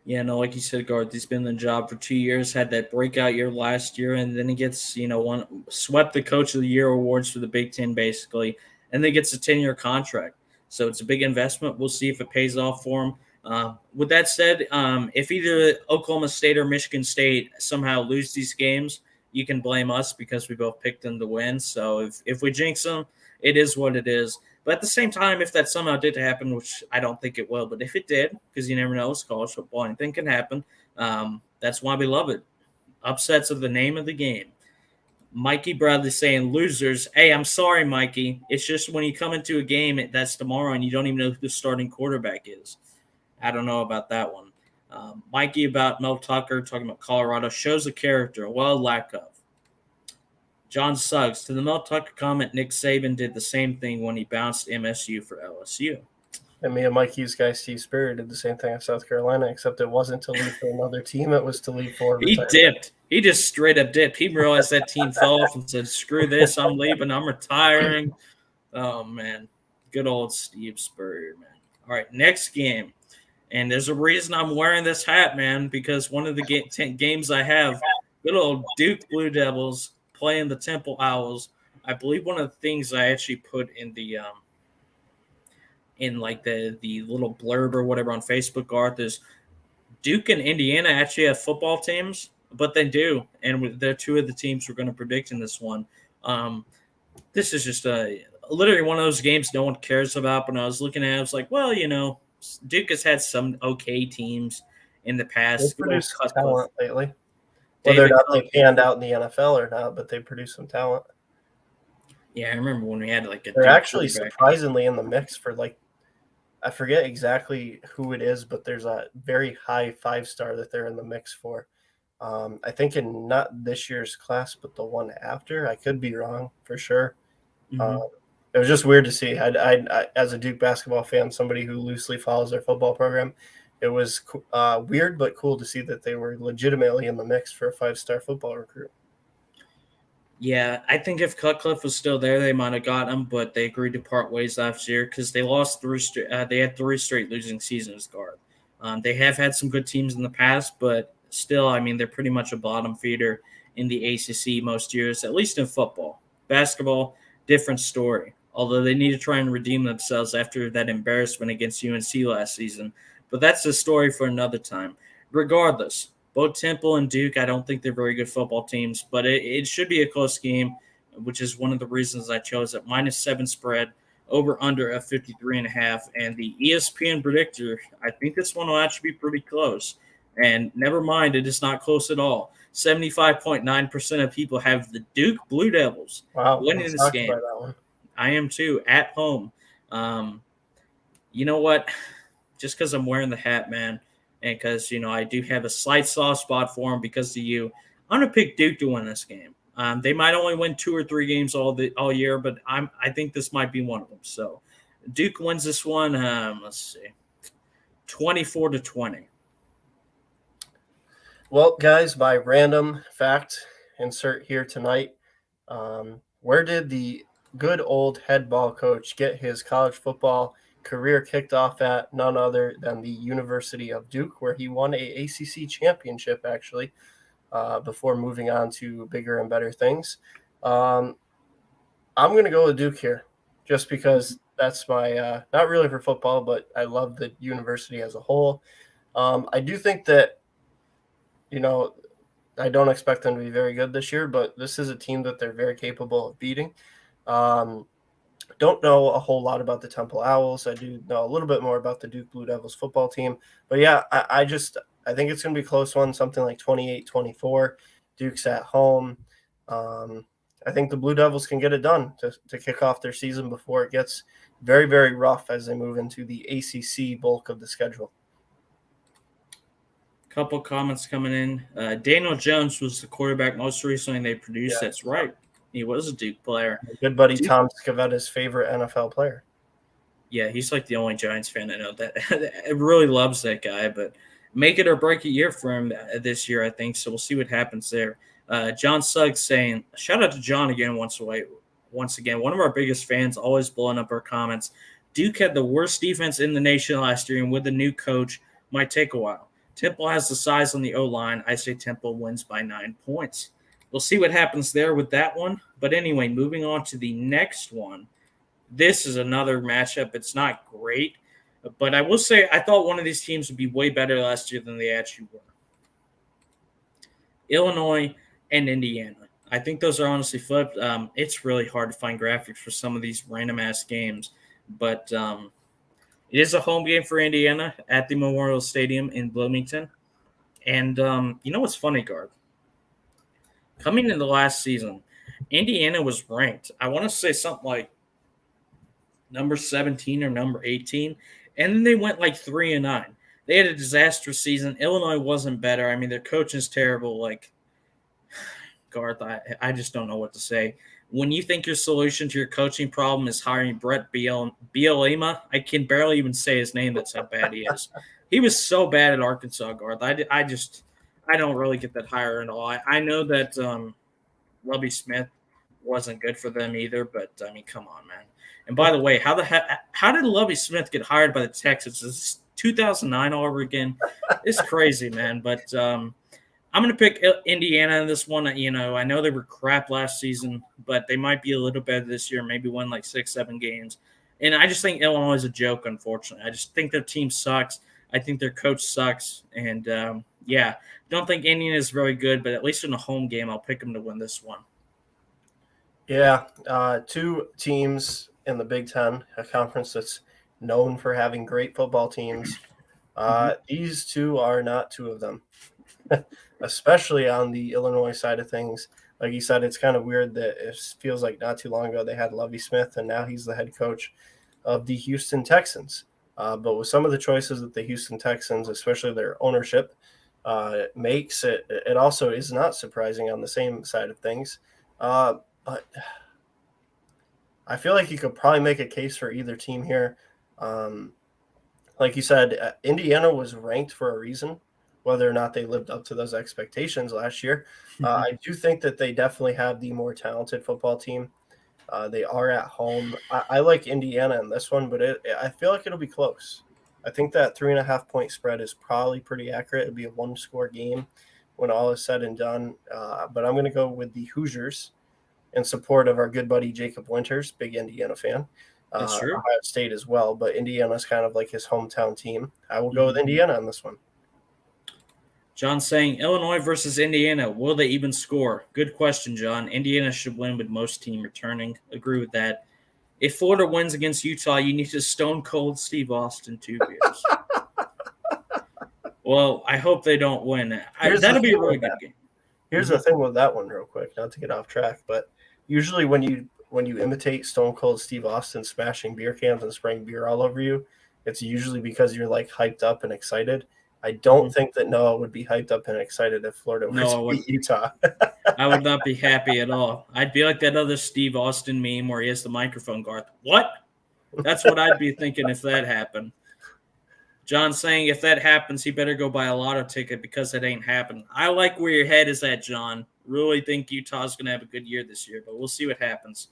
Yeah, no, like you said, Garth, he's been in the job for 2 years, had that breakout year last year, and then he gets, swept the Coach of the Year awards for the Big Ten, basically, and then gets a 10-year contract. So it's a big investment. We'll see if it pays off for him. With that said, if either Oklahoma State or Michigan State somehow lose these games, you can blame us because we both picked them to win. So if we jinx them, it is what it is. But at the same time, if that somehow did happen, which I don't think it will, but if it did, because you never know, it's college football, anything can happen. That's why we love it. Upsets are the name of the game. Mikey Bradley saying losers. Hey, I'm sorry, Mikey. It's just when you come into a game that's tomorrow and you don't even know who the starting quarterback is. I don't know about that one. Mikey about Mel Tucker talking about Colorado shows a character. Well, lack of. John Suggs, to the Mel Tucker comment, Nick Saban did the same thing when he bounced MSU for LSU. And me and Mikey's guy Steve Spurrier did the same thing at South Carolina, except it wasn't to leave for another team. It was to leave for retirement. He dipped. He just straight up dipped. He realized that team fell off and said, screw this, I'm leaving, I'm retiring. Oh, man. Good old Steve Spurrier, man. All right, next game. And there's a reason I'm wearing this hat, man, because one of the games I have, good old Duke Blue Devils playing the Temple Owls. I believe one of the things I actually put in the the little blurb or whatever on Facebook, Garth, is Duke and Indiana actually have football teams, but they do. And they're two of the teams we're going to predict in this one. This is just literally one of those games no one cares about. But when I was looking at it, I was like, well, Duke has had some okay teams in the past. They produced talent lately. David Whether or not they panned out in the NFL or not, but they produced some talent. Yeah, I remember when we had They're actually surprisingly in the mix for I forget exactly who it is, but there's a very high 5-star that they're in the mix for. I think in not this year's class, but the one after. I could be wrong for sure. Mm-hmm. It was just weird to see. I, as a Duke basketball fan, somebody who loosely follows their football program, it was weird but cool to see that they were legitimately in the mix for a 5-star football recruit. Yeah, I think if Cutcliffe was still there, they might have got him, but they agreed to part ways last year because they lost they had 3 straight losing seasons, Garth. They have had some good teams in the past, but still, I mean, they're pretty much a bottom feeder in the ACC most years, at least in football. Basketball, different story, although they need to try and redeem themselves after that embarrassment against UNC last season. But that's a story for another time. Regardless, both Temple and Duke, I don't think they're very good football teams, but it should be a close game, which is one of the reasons I chose it. -7 spread, over under at 53.5. And the ESPN predictor, I think this one will actually be pretty close. And never mind, it is not close at all. 75.9% of people have the Duke Blue Devils winning this game. I am too, at home. You know what? Just because I'm wearing the hat, man, and because, I do have a slight soft spot for them because of you, I'm going to pick Duke to win this game. They might only win 2 or 3 games all year, but I think this might be one of them. So Duke wins this one, let's see, 24-20. Well, guys, by random fact, insert here tonight, where did the good old head ball coach get his college football career kicked off at? None other than the University of Duke, where he won a ACC championship, actually, before moving on to bigger and better things. I'm going to go with Duke here, just because that's my not really for football, but I love the university as a whole. I do think that, I don't expect them to be very good this year, but this is a team that they're very capable of beating. Don't know a whole lot about the Temple Owls. I do know a little bit more about the Duke Blue Devils football team. But yeah, I think it's going to be a close one, something like 28-24. Duke's at home. I think the Blue Devils can get it done to kick off their season before it gets very, very rough as they move into the ACC bulk of the schedule. Couple comments coming in. Daniel Jones was the quarterback most recently they produced. Yeah. That's right. He was a Duke player. Good buddy Tom Scavetta's favorite NFL player. Yeah, he's like the only Giants fan I know that really loves that guy. But make it or break a year for him this year, I think. So we'll see what happens there. John Suggs saying, shout out to John again once again. One of our biggest fans, always blowing up our comments. Duke had the worst defense in the nation last year, and with a new coach, might take a while. Temple has the size on the O-line. I say Temple wins by 9 points. We'll see what happens there with that one. But anyway, moving on to the next one. This is another matchup. It's not great. But I will say I thought one of these teams would be way better last year than they actually were. Illinois and Indiana. I think those are honestly flipped. It's really hard to find graphics for some of these random-ass games. But it is a home game for Indiana at the Memorial Stadium in Bloomington. And you know what's funny, Garth? Coming into last season, Indiana was ranked, I want to say something like number 17 or number 18, and then they went like 3-9. They had a disastrous season. Illinois wasn't better. I mean, their coaching is terrible. Like, Garth, I just don't know what to say. When you think your solution to your coaching problem is hiring Brett Bielema, I can barely even say his name. That's how bad he is. He was so bad at Arkansas, Garth. I don't really get that hire at all. I know that Lovie Smith wasn't good for them either, but I mean, come on, man. And by the way, how did Lovie Smith get hired by the Texans? Is this 2009 all over again? It's crazy, man. But I'm going to pick Indiana in this one. You know, I know they were crap last season, but they might be a little better this year, maybe win like 6-7 games. And I just think Illinois is a joke, unfortunately. I just think their team sucks. I think their coach sucks. And, don't think Indiana is very good, but at least in a home game, I'll pick them to win this one. Yeah, two teams in the Big Ten, a conference that's known for having great football teams. These two are not two of them, especially on the Illinois side of things. Like you said, it's kind of weird that it feels like not too long ago they had Lovie Smith, and now he's the head coach of the Houston Texans. But with some of the choices that the Houston Texans, especially their ownership, makes, it also is not surprising on the same side of things. But I feel like you could probably make a case for either team here. Like you said, Indiana was ranked for a reason, whether or not they lived up to those expectations last year. I do think that they definitely have the more talented football team. They are at home. I like Indiana in this one, but I feel like it'll be close. I think that 3.5-point spread is probably pretty accurate. It'll be a one-score game when all is said and done. But I'm going to go with the Hoosiers in support of our good buddy Jacob Winters, big Indiana fan. That's true. Ohio State as well, but Indiana's kind of like his hometown team. I will go with Indiana on this one. John saying Illinois versus Indiana. Will they even score? Good question, John. Indiana should win with most team returning. Agree with that. If Florida wins against Utah, you need to stone cold Steve Austin 2 beers. Well, I hope they don't win. That'll be a really good game. Here's the thing with that one real quick, not to get off track, but usually when you imitate Stone Cold Steve Austin smashing beer cans and spraying beer all over you, it's usually because you're like hyped up and excited. I don't think that Noah would be hyped up and excited if Florida were to beat Utah. I would not be happy at all. I'd be like that other Steve Austin meme where he has the microphone, Garth. What? That's what I'd be thinking if that happened. John saying if that happens, he better go buy a lotto ticket because it ain't happening. I like where your head is at, John. Really think Utah's going to have a good year this year, but we'll see what happens.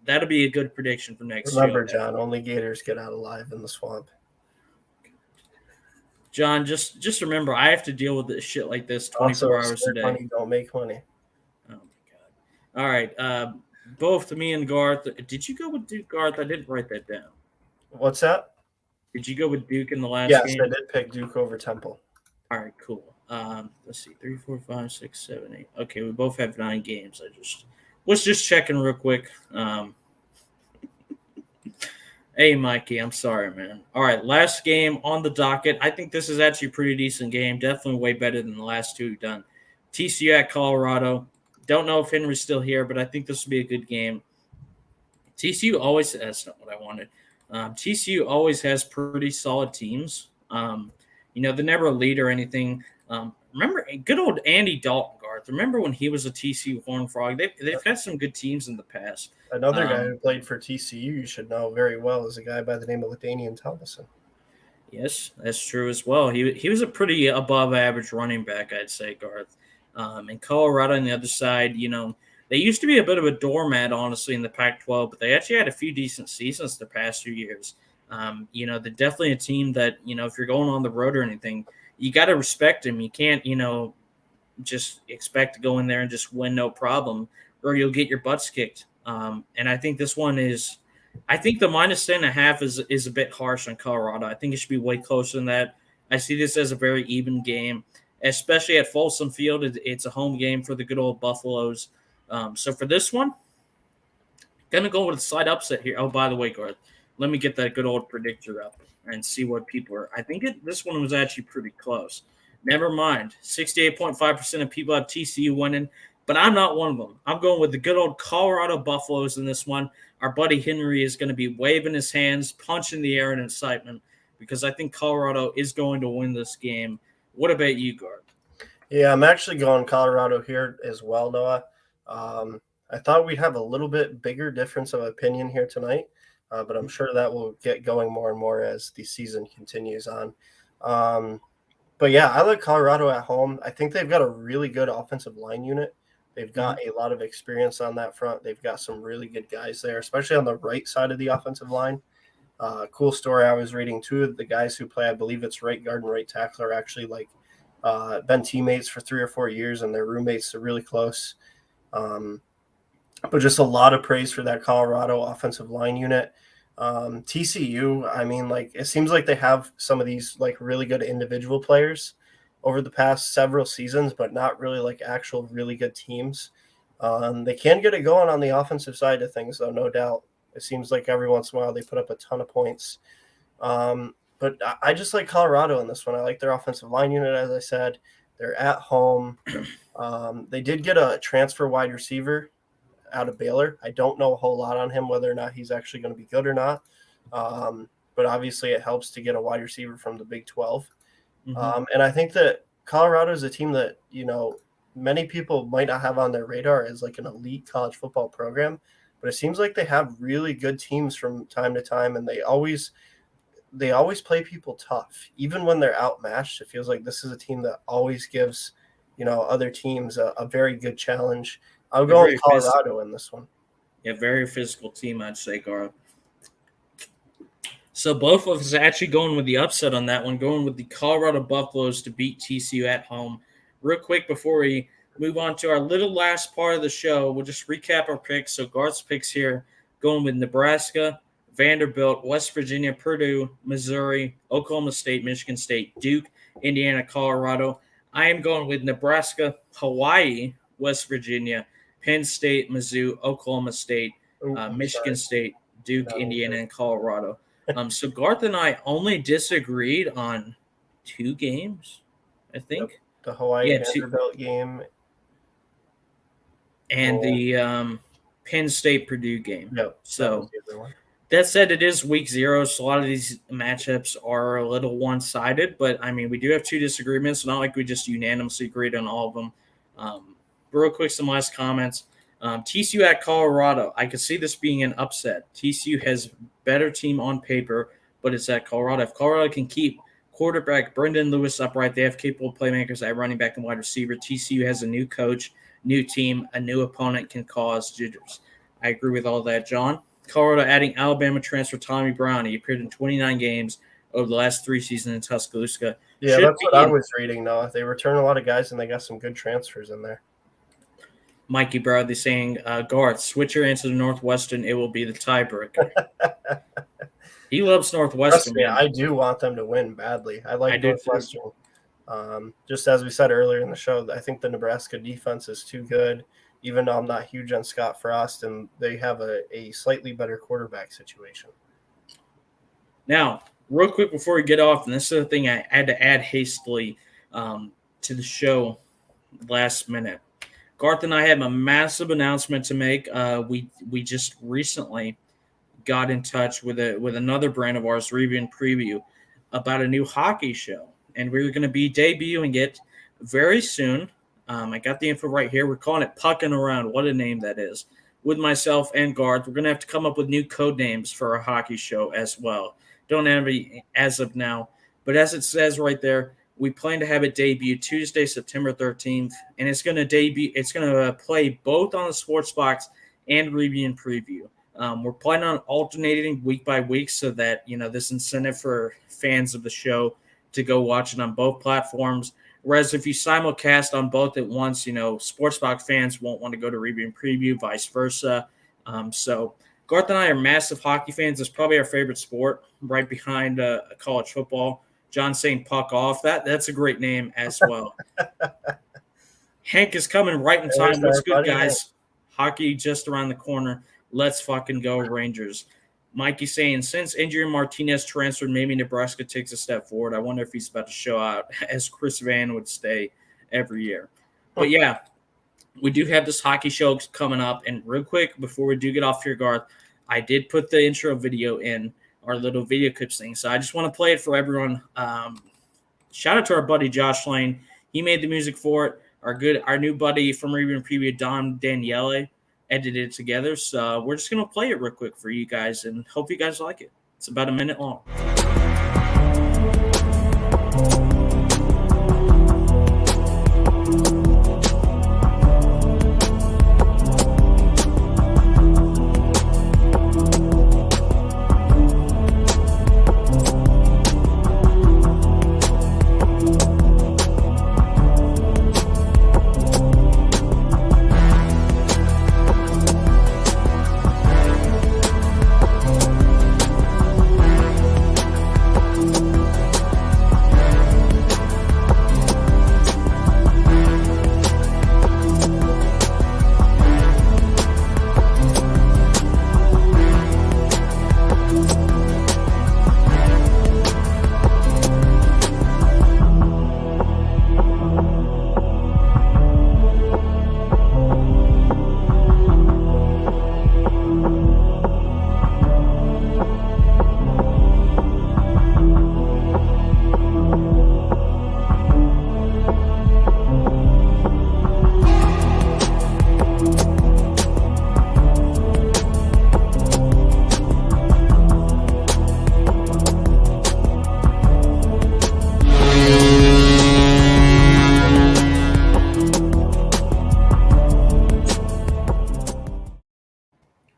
That'll be a good prediction for next year. Remember, John, only Gators get out alive in the swamp. John, just remember, I have to deal with this shit like this 24 hours a day. Money don't make money. Oh, my God. All right. Both me and Garth. Did you go with Duke, Garth? I didn't write that down. What's that? Did you go with Duke in the last game? Yes, I did pick Duke over Temple. All right, cool. Let's see. 3, 4, 5, 6, 7, 8. Okay, we both have 9 games. Was just checking real quick. Hey, Mikey, I'm sorry, man. All right, last game on the docket. I think this is actually a pretty decent game. Definitely way better than the last two we've done. TCU at Colorado. Don't know if Henry's still here, but I think this will be a good game. TCU always – that's not what I wanted. TCU always has pretty solid teams. They're never a lead or anything. Remember good old Andy Dalton, Garth. Remember when he was a TCU Horned Frog? They've had some good teams in the past. Another guy who played for TCU you should know very well is a guy by the name of LaDainian Thomason. Yes, that's true as well. He was a pretty above-average running back, I'd say, Garth. And Colorado on the other side, they used to be a bit of a doormat, honestly, in the Pac-12, but they actually had a few decent seasons the past few years. They're definitely a team that, if you're going on the road or anything, you got to respect them. You can't, just expect to go in there and just win no problem, or you'll get your butts kicked. And I think this one is I think the -10.5 is a bit harsh on Colorado. I think it should be way closer than that. I see this as a very even game, especially at Folsom Field. It's a home game for the good old Buffaloes. So for this one, going to go with a slight upset here. Oh, by the way, Garth, let me get that good old predictor up and see what people are. I think this one was actually pretty close. Never mind. 68.5% of people have TCU winning, but I'm not one of them. I'm going with the good old Colorado Buffaloes in this one. Our buddy Henry is going to be waving his hands, punching the air in excitement because I think Colorado is going to win this game. What about you, Garth? Yeah, I'm actually going Colorado here as well, Noah. I thought we'd have a little bit bigger difference of opinion here tonight, but I'm sure that will get going more and more as the season continues on. But yeah, I like Colorado at home. I think they've got a really good offensive line unit. They've got a lot of experience on that front. They've got some really good guys there, especially on the right side of the offensive line. Cool story. I was reading two of the guys who play, I believe it's right guard and right tackle, are actually been teammates for 3 or 4 years, and their roommates are really close. But just a lot of praise for that Colorado offensive line unit. TCU, I mean, it seems like they have some of these really good individual players over the past several seasons, but not really actual really good teams. They can get it going on the offensive side of things, though, no doubt. It seems like every once in a while they put up a ton of points. But I just like Colorado in this one. I like their offensive line unit, as I said. They're at home. They did get a transfer wide receiver out of Baylor. I don't know a whole lot on him, whether or not he's actually going to be good or not. But obviously it helps to get a wide receiver from the Big 12. And I think that Colorado is a team that, many people might not have on their radar as an elite college football program, but it seems like they have really good teams from time to time, and they always play people tough. Even when they're outmatched, it feels like this is a team that always gives, other teams a very good challenge. I'll go with Colorado in this one. Yeah, very physical team, I'd say, Garth. So both of us are actually going with the upset on that one, going with the Colorado Buffaloes to beat TCU at home. Real quick before we move on to our little last part of the show, we'll just recap our picks. So Garth's picks here, going with Nebraska, Vanderbilt, West Virginia, Purdue, Missouri, Oklahoma State, Michigan State, Duke, Indiana, Colorado. I am going with Nebraska, Hawaii, West Virginia, Penn State, Mizzou, Oklahoma State, Michigan State, Duke, Indiana, and Colorado. So Garth and I only disagreed on 2 games, I think. Yep. The Hawaii Vanderbilt game. And the Penn State Purdue game. Yep. So that said, it is week 0, so a lot of these matchups are a little one-sided. But, I mean, we do have 2 disagreements. It's not like we just unanimously agreed on all of them. Real quick, some last comments. TCU at Colorado. I could see this being an upset. TCU has better team on paper, but it's at Colorado. If Colorado can keep quarterback Brendan Lewis upright, they have capable playmakers at running back and wide receiver. TCU has a new coach, new team, a new opponent can cause jitters. I agree with all that, John. Colorado adding Alabama transfer Tommy Brown. He appeared in 29 games over the last 3 seasons in Tuscaloosa. Yeah, that's what I was reading, Noah. They return a lot of guys, and they got some good transfers in there. Mikey Bradley saying, Garth, switch your answer to Northwestern. It will be the tiebreaker. He loves Northwestern. Yeah, I do want them to win badly. I like Northwestern. Just as we said earlier in the show, I think the Nebraska defense is too good. Even though I'm not huge on Scott Frost, and they have a slightly better quarterback situation. Now, real quick before we get off, and this is the thing I had to add hastily to the show last minute. Garth and I have a massive announcement to make. We just recently got in touch with another brand of ours, Review and Preview, about a new hockey show, and we're going to be debuting it very soon. I got the info right here. We're calling it Pucking Around. What a name that is. With myself and Garth, we're going to have to come up with new code names for our hockey show as well. Don't have any as of now, but as it says right there, we plan to have it debut Tuesday, September 13th, and it's going to play both on the Sports Box and Review and Preview. We're planning on alternating week by week so that, this incentive for fans of the show to go watch it on both platforms. Whereas if you simulcast on both at once, Sports Box fans won't want to go to Review and Preview, vice versa. So Garth and I are massive hockey fans. It's probably our favorite sport, right behind college football. John saying puck off. That's a great name as well. Hank is coming right in time. What's good, guys? Hockey just around the corner. Let's fucking go, Rangers. Mikey saying, since Adrian Martinez transferred, maybe Nebraska takes a step forward. I wonder if he's about to show out, as Chris Van would say every year. But yeah, we do have this hockey show coming up. And real quick, before we do get off here, Garth, I did put the intro video in our little video clips thing. So I just want to play it for everyone. Shout out to our buddy Josh Lane. He made the music for it. Our new buddy from Review and Preview, Don Daniele, edited it together. So we're just going to play it real quick for you guys and hope you guys like it. It's about a minute long.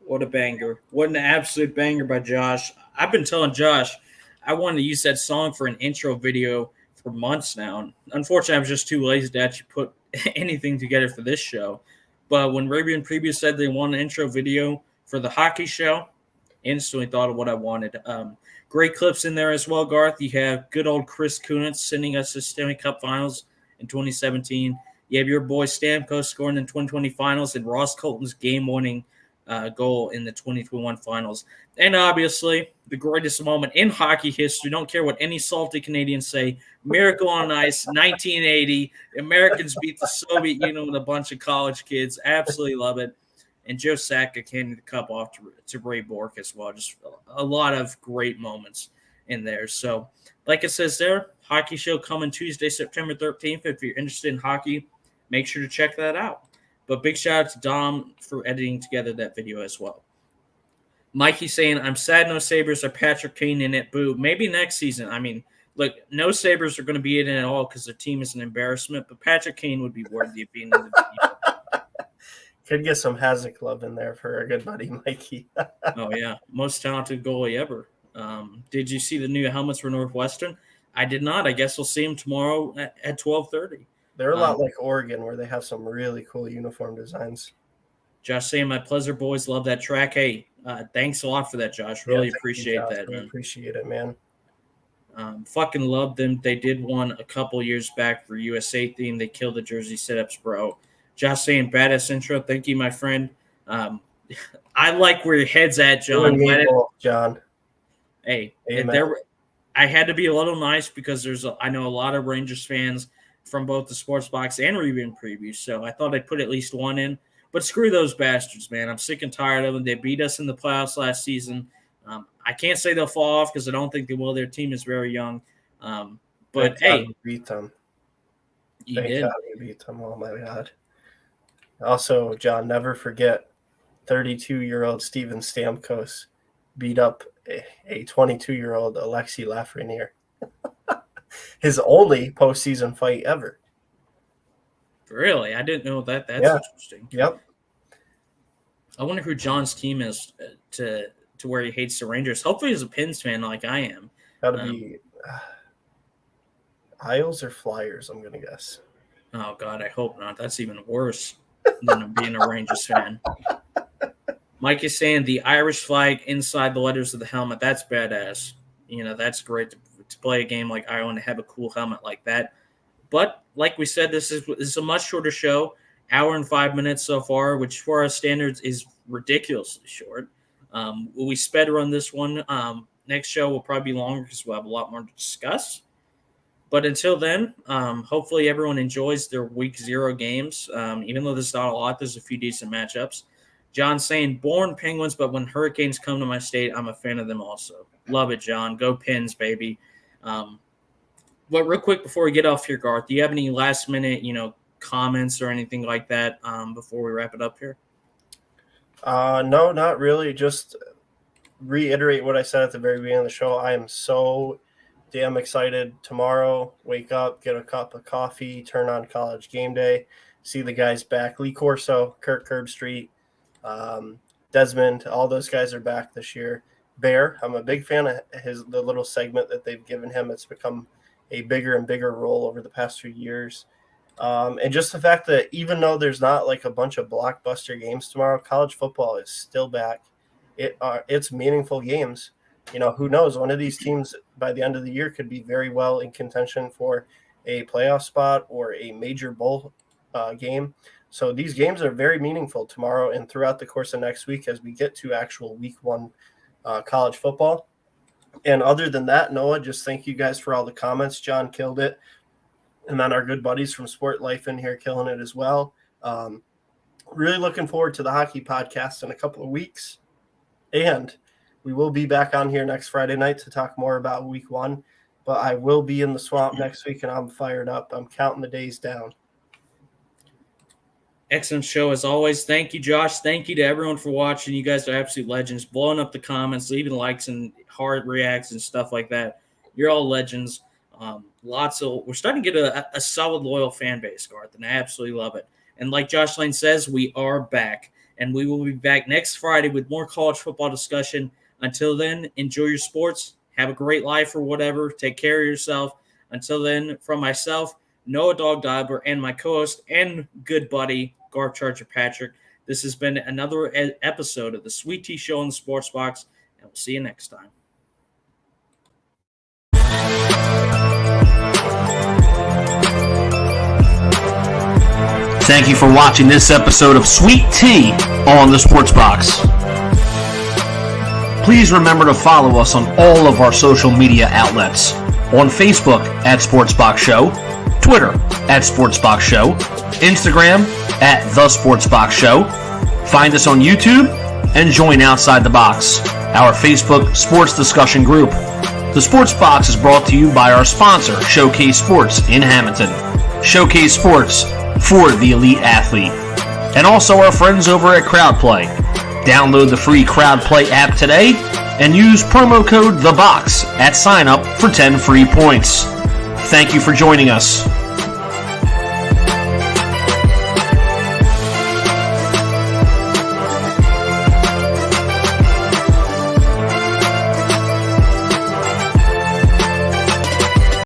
What a banger. What an absolute banger by Josh. I've been telling Josh I wanted to use that song for an intro video for months now. Unfortunately, I was just too lazy to actually put anything together for this show. But when Review and Preview said they want an intro video for the hockey show, instantly thought of what I wanted. Great clips in there as well, Garth. You have good old Chris Kunitz sending us the Stanley Cup Finals in 2017. You have your boy Stamkos scoring in 2020 Finals and Ross Colton's game-winning goal in the 2021 Finals. And obviously, the greatest moment in hockey history. Don't care what any salty Canadians say. Miracle on Ice, 1980. Americans beat the Soviet Union with a bunch of college kids. Absolutely love it. And Joe Sakic handed the cup off to Ray Bourque as well. Just a lot of great moments in there. So, like it says there, hockey show coming Tuesday, September 13th. If you're interested in hockey, make sure to check that out. But big shout out to Dom for editing together that video as well. Mikey saying, I'm sad no Sabres are Patrick Kane in it. Boo. Maybe next season. I mean, look, no Sabres are going to be in it at all because their team is an embarrassment, but Patrick Kane would be worthy of being in the team. Could get some Hasek love in there for our good buddy Mikey. Oh, yeah. Most talented goalie ever. Did you see the new helmets for Northwestern? I did not. I guess we'll see them tomorrow at 12:30. They're a lot like Oregon, where they have some really cool uniform designs. Josh saying, my Pleasure boys love that track. Hey, thanks a lot for that, Josh. Really appreciate that, man. Appreciate it, man. Fucking love them. They did one a couple years back for USA theme. They killed the jersey setups, bro. Josh saying, badass intro. Thank you, my friend. I like where your head's at, John. John. Hey, I had to be a little nice because I know a lot of Rangers fans from both the Sports Box and Review and Preview, so I thought I'd put at least one in. But screw those bastards, man. I'm sick and tired of them. They beat us in the playoffs last season. I can't say they'll fall off because I don't think they will. Their team is very young. But, hey. Beat them. You did. We beat them. Oh, my God. Also, John, never forget 32-year-old Steven Stamkos beat up a 22-year-old Alexei Lafreniere. His only postseason fight ever. Really? I didn't know that. That's interesting. Yep. I wonder who John's team is to where he hates the Rangers. Hopefully he's a Pens fan like I am. Gotta be Isles or Flyers, I'm going to guess. Oh, God, I hope not. That's even worse than being a Rangers fan. Mike is saying the Irish flag inside the letters of the helmet. That's badass. That's great to play a game like Ireland and have a cool helmet like that. But like we said, this is a much shorter show, hour and 5 minutes so far, which for our standards is ridiculously short. We sped run this one. Next show will probably be longer because we'll have a lot more to discuss. But until then, hopefully everyone enjoys their week 0 games. Even though there's not a lot, there's a few decent matchups. John's saying, born Penguins, but when Hurricanes come to my state, I'm a fan of them also. Love it, John. Go Pens, baby. But real quick before we get off here, Garth, do you have any last-minute, comments or anything like that before we wrap it up here? No, not really. Just reiterate what I said at the very beginning of the show. I am so damn excited. Tomorrow, wake up, get a cup of coffee, turn on College Game Day, see the guys back. Lee Corso, Kirk Herbstreit, Desmond, all those guys are back this year. Bear, I'm a big fan of the little segment that they've given him. It's become a bigger and bigger role over the past few years. And just the fact that even though there's not like a bunch of blockbuster games tomorrow, college football is still back. It's meaningful games. Who knows? One of these teams by the end of the year could be very well in contention for a playoff spot or a major bowl game. So these games are very meaningful tomorrow and throughout the course of next week as we get to actual week 1 college football. And other than that, Noah, just thank you guys for all the comments. John killed it. And then our good buddies from Sport Life in here killing it as well. Really looking forward to the hockey podcast in a couple of weeks. And we will be back on here next Friday night to talk more about week 1. But I will be in the swamp next week, and I'm fired up. I'm counting the days down. Excellent show as always. Thank you, Josh. Thank you to everyone for watching. You guys are absolute legends. Blowing up the comments, leaving likes and hard reacts and stuff like that. You're all legends. We're starting to get a solid, loyal fan base, Garth, and I absolutely love it. And like Josh Lane says, we are back. And we will be back next Friday with more college football discussion. Until then, enjoy your sports. Have a great life or whatever. Take care of yourself. Until then, from myself, Noah Dog Diver, and my co-host and good buddy, Garth Charger Patrick, this has been another episode of the Sweet Tea Show on the Sports Box, and we'll see you next time. Thank you for watching this episode of Sweet Tea on the Sports Box. Please remember to follow us on all of our social media outlets. On Facebook at Sportsbox Show, Twitter at Sportsbox Show, Instagram at The Sportsbox Show. Find us on YouTube and join Outside the Box, our Facebook sports discussion group. The Sports Box is brought to you by our sponsor, Showcase Sports in Hamilton. Showcase Sports for the elite athlete. And also our friends over at CrowdPlay. Download the free CrowdPlay app today and use promo code THEBOX at sign up for 10 free points. Thank you for joining us.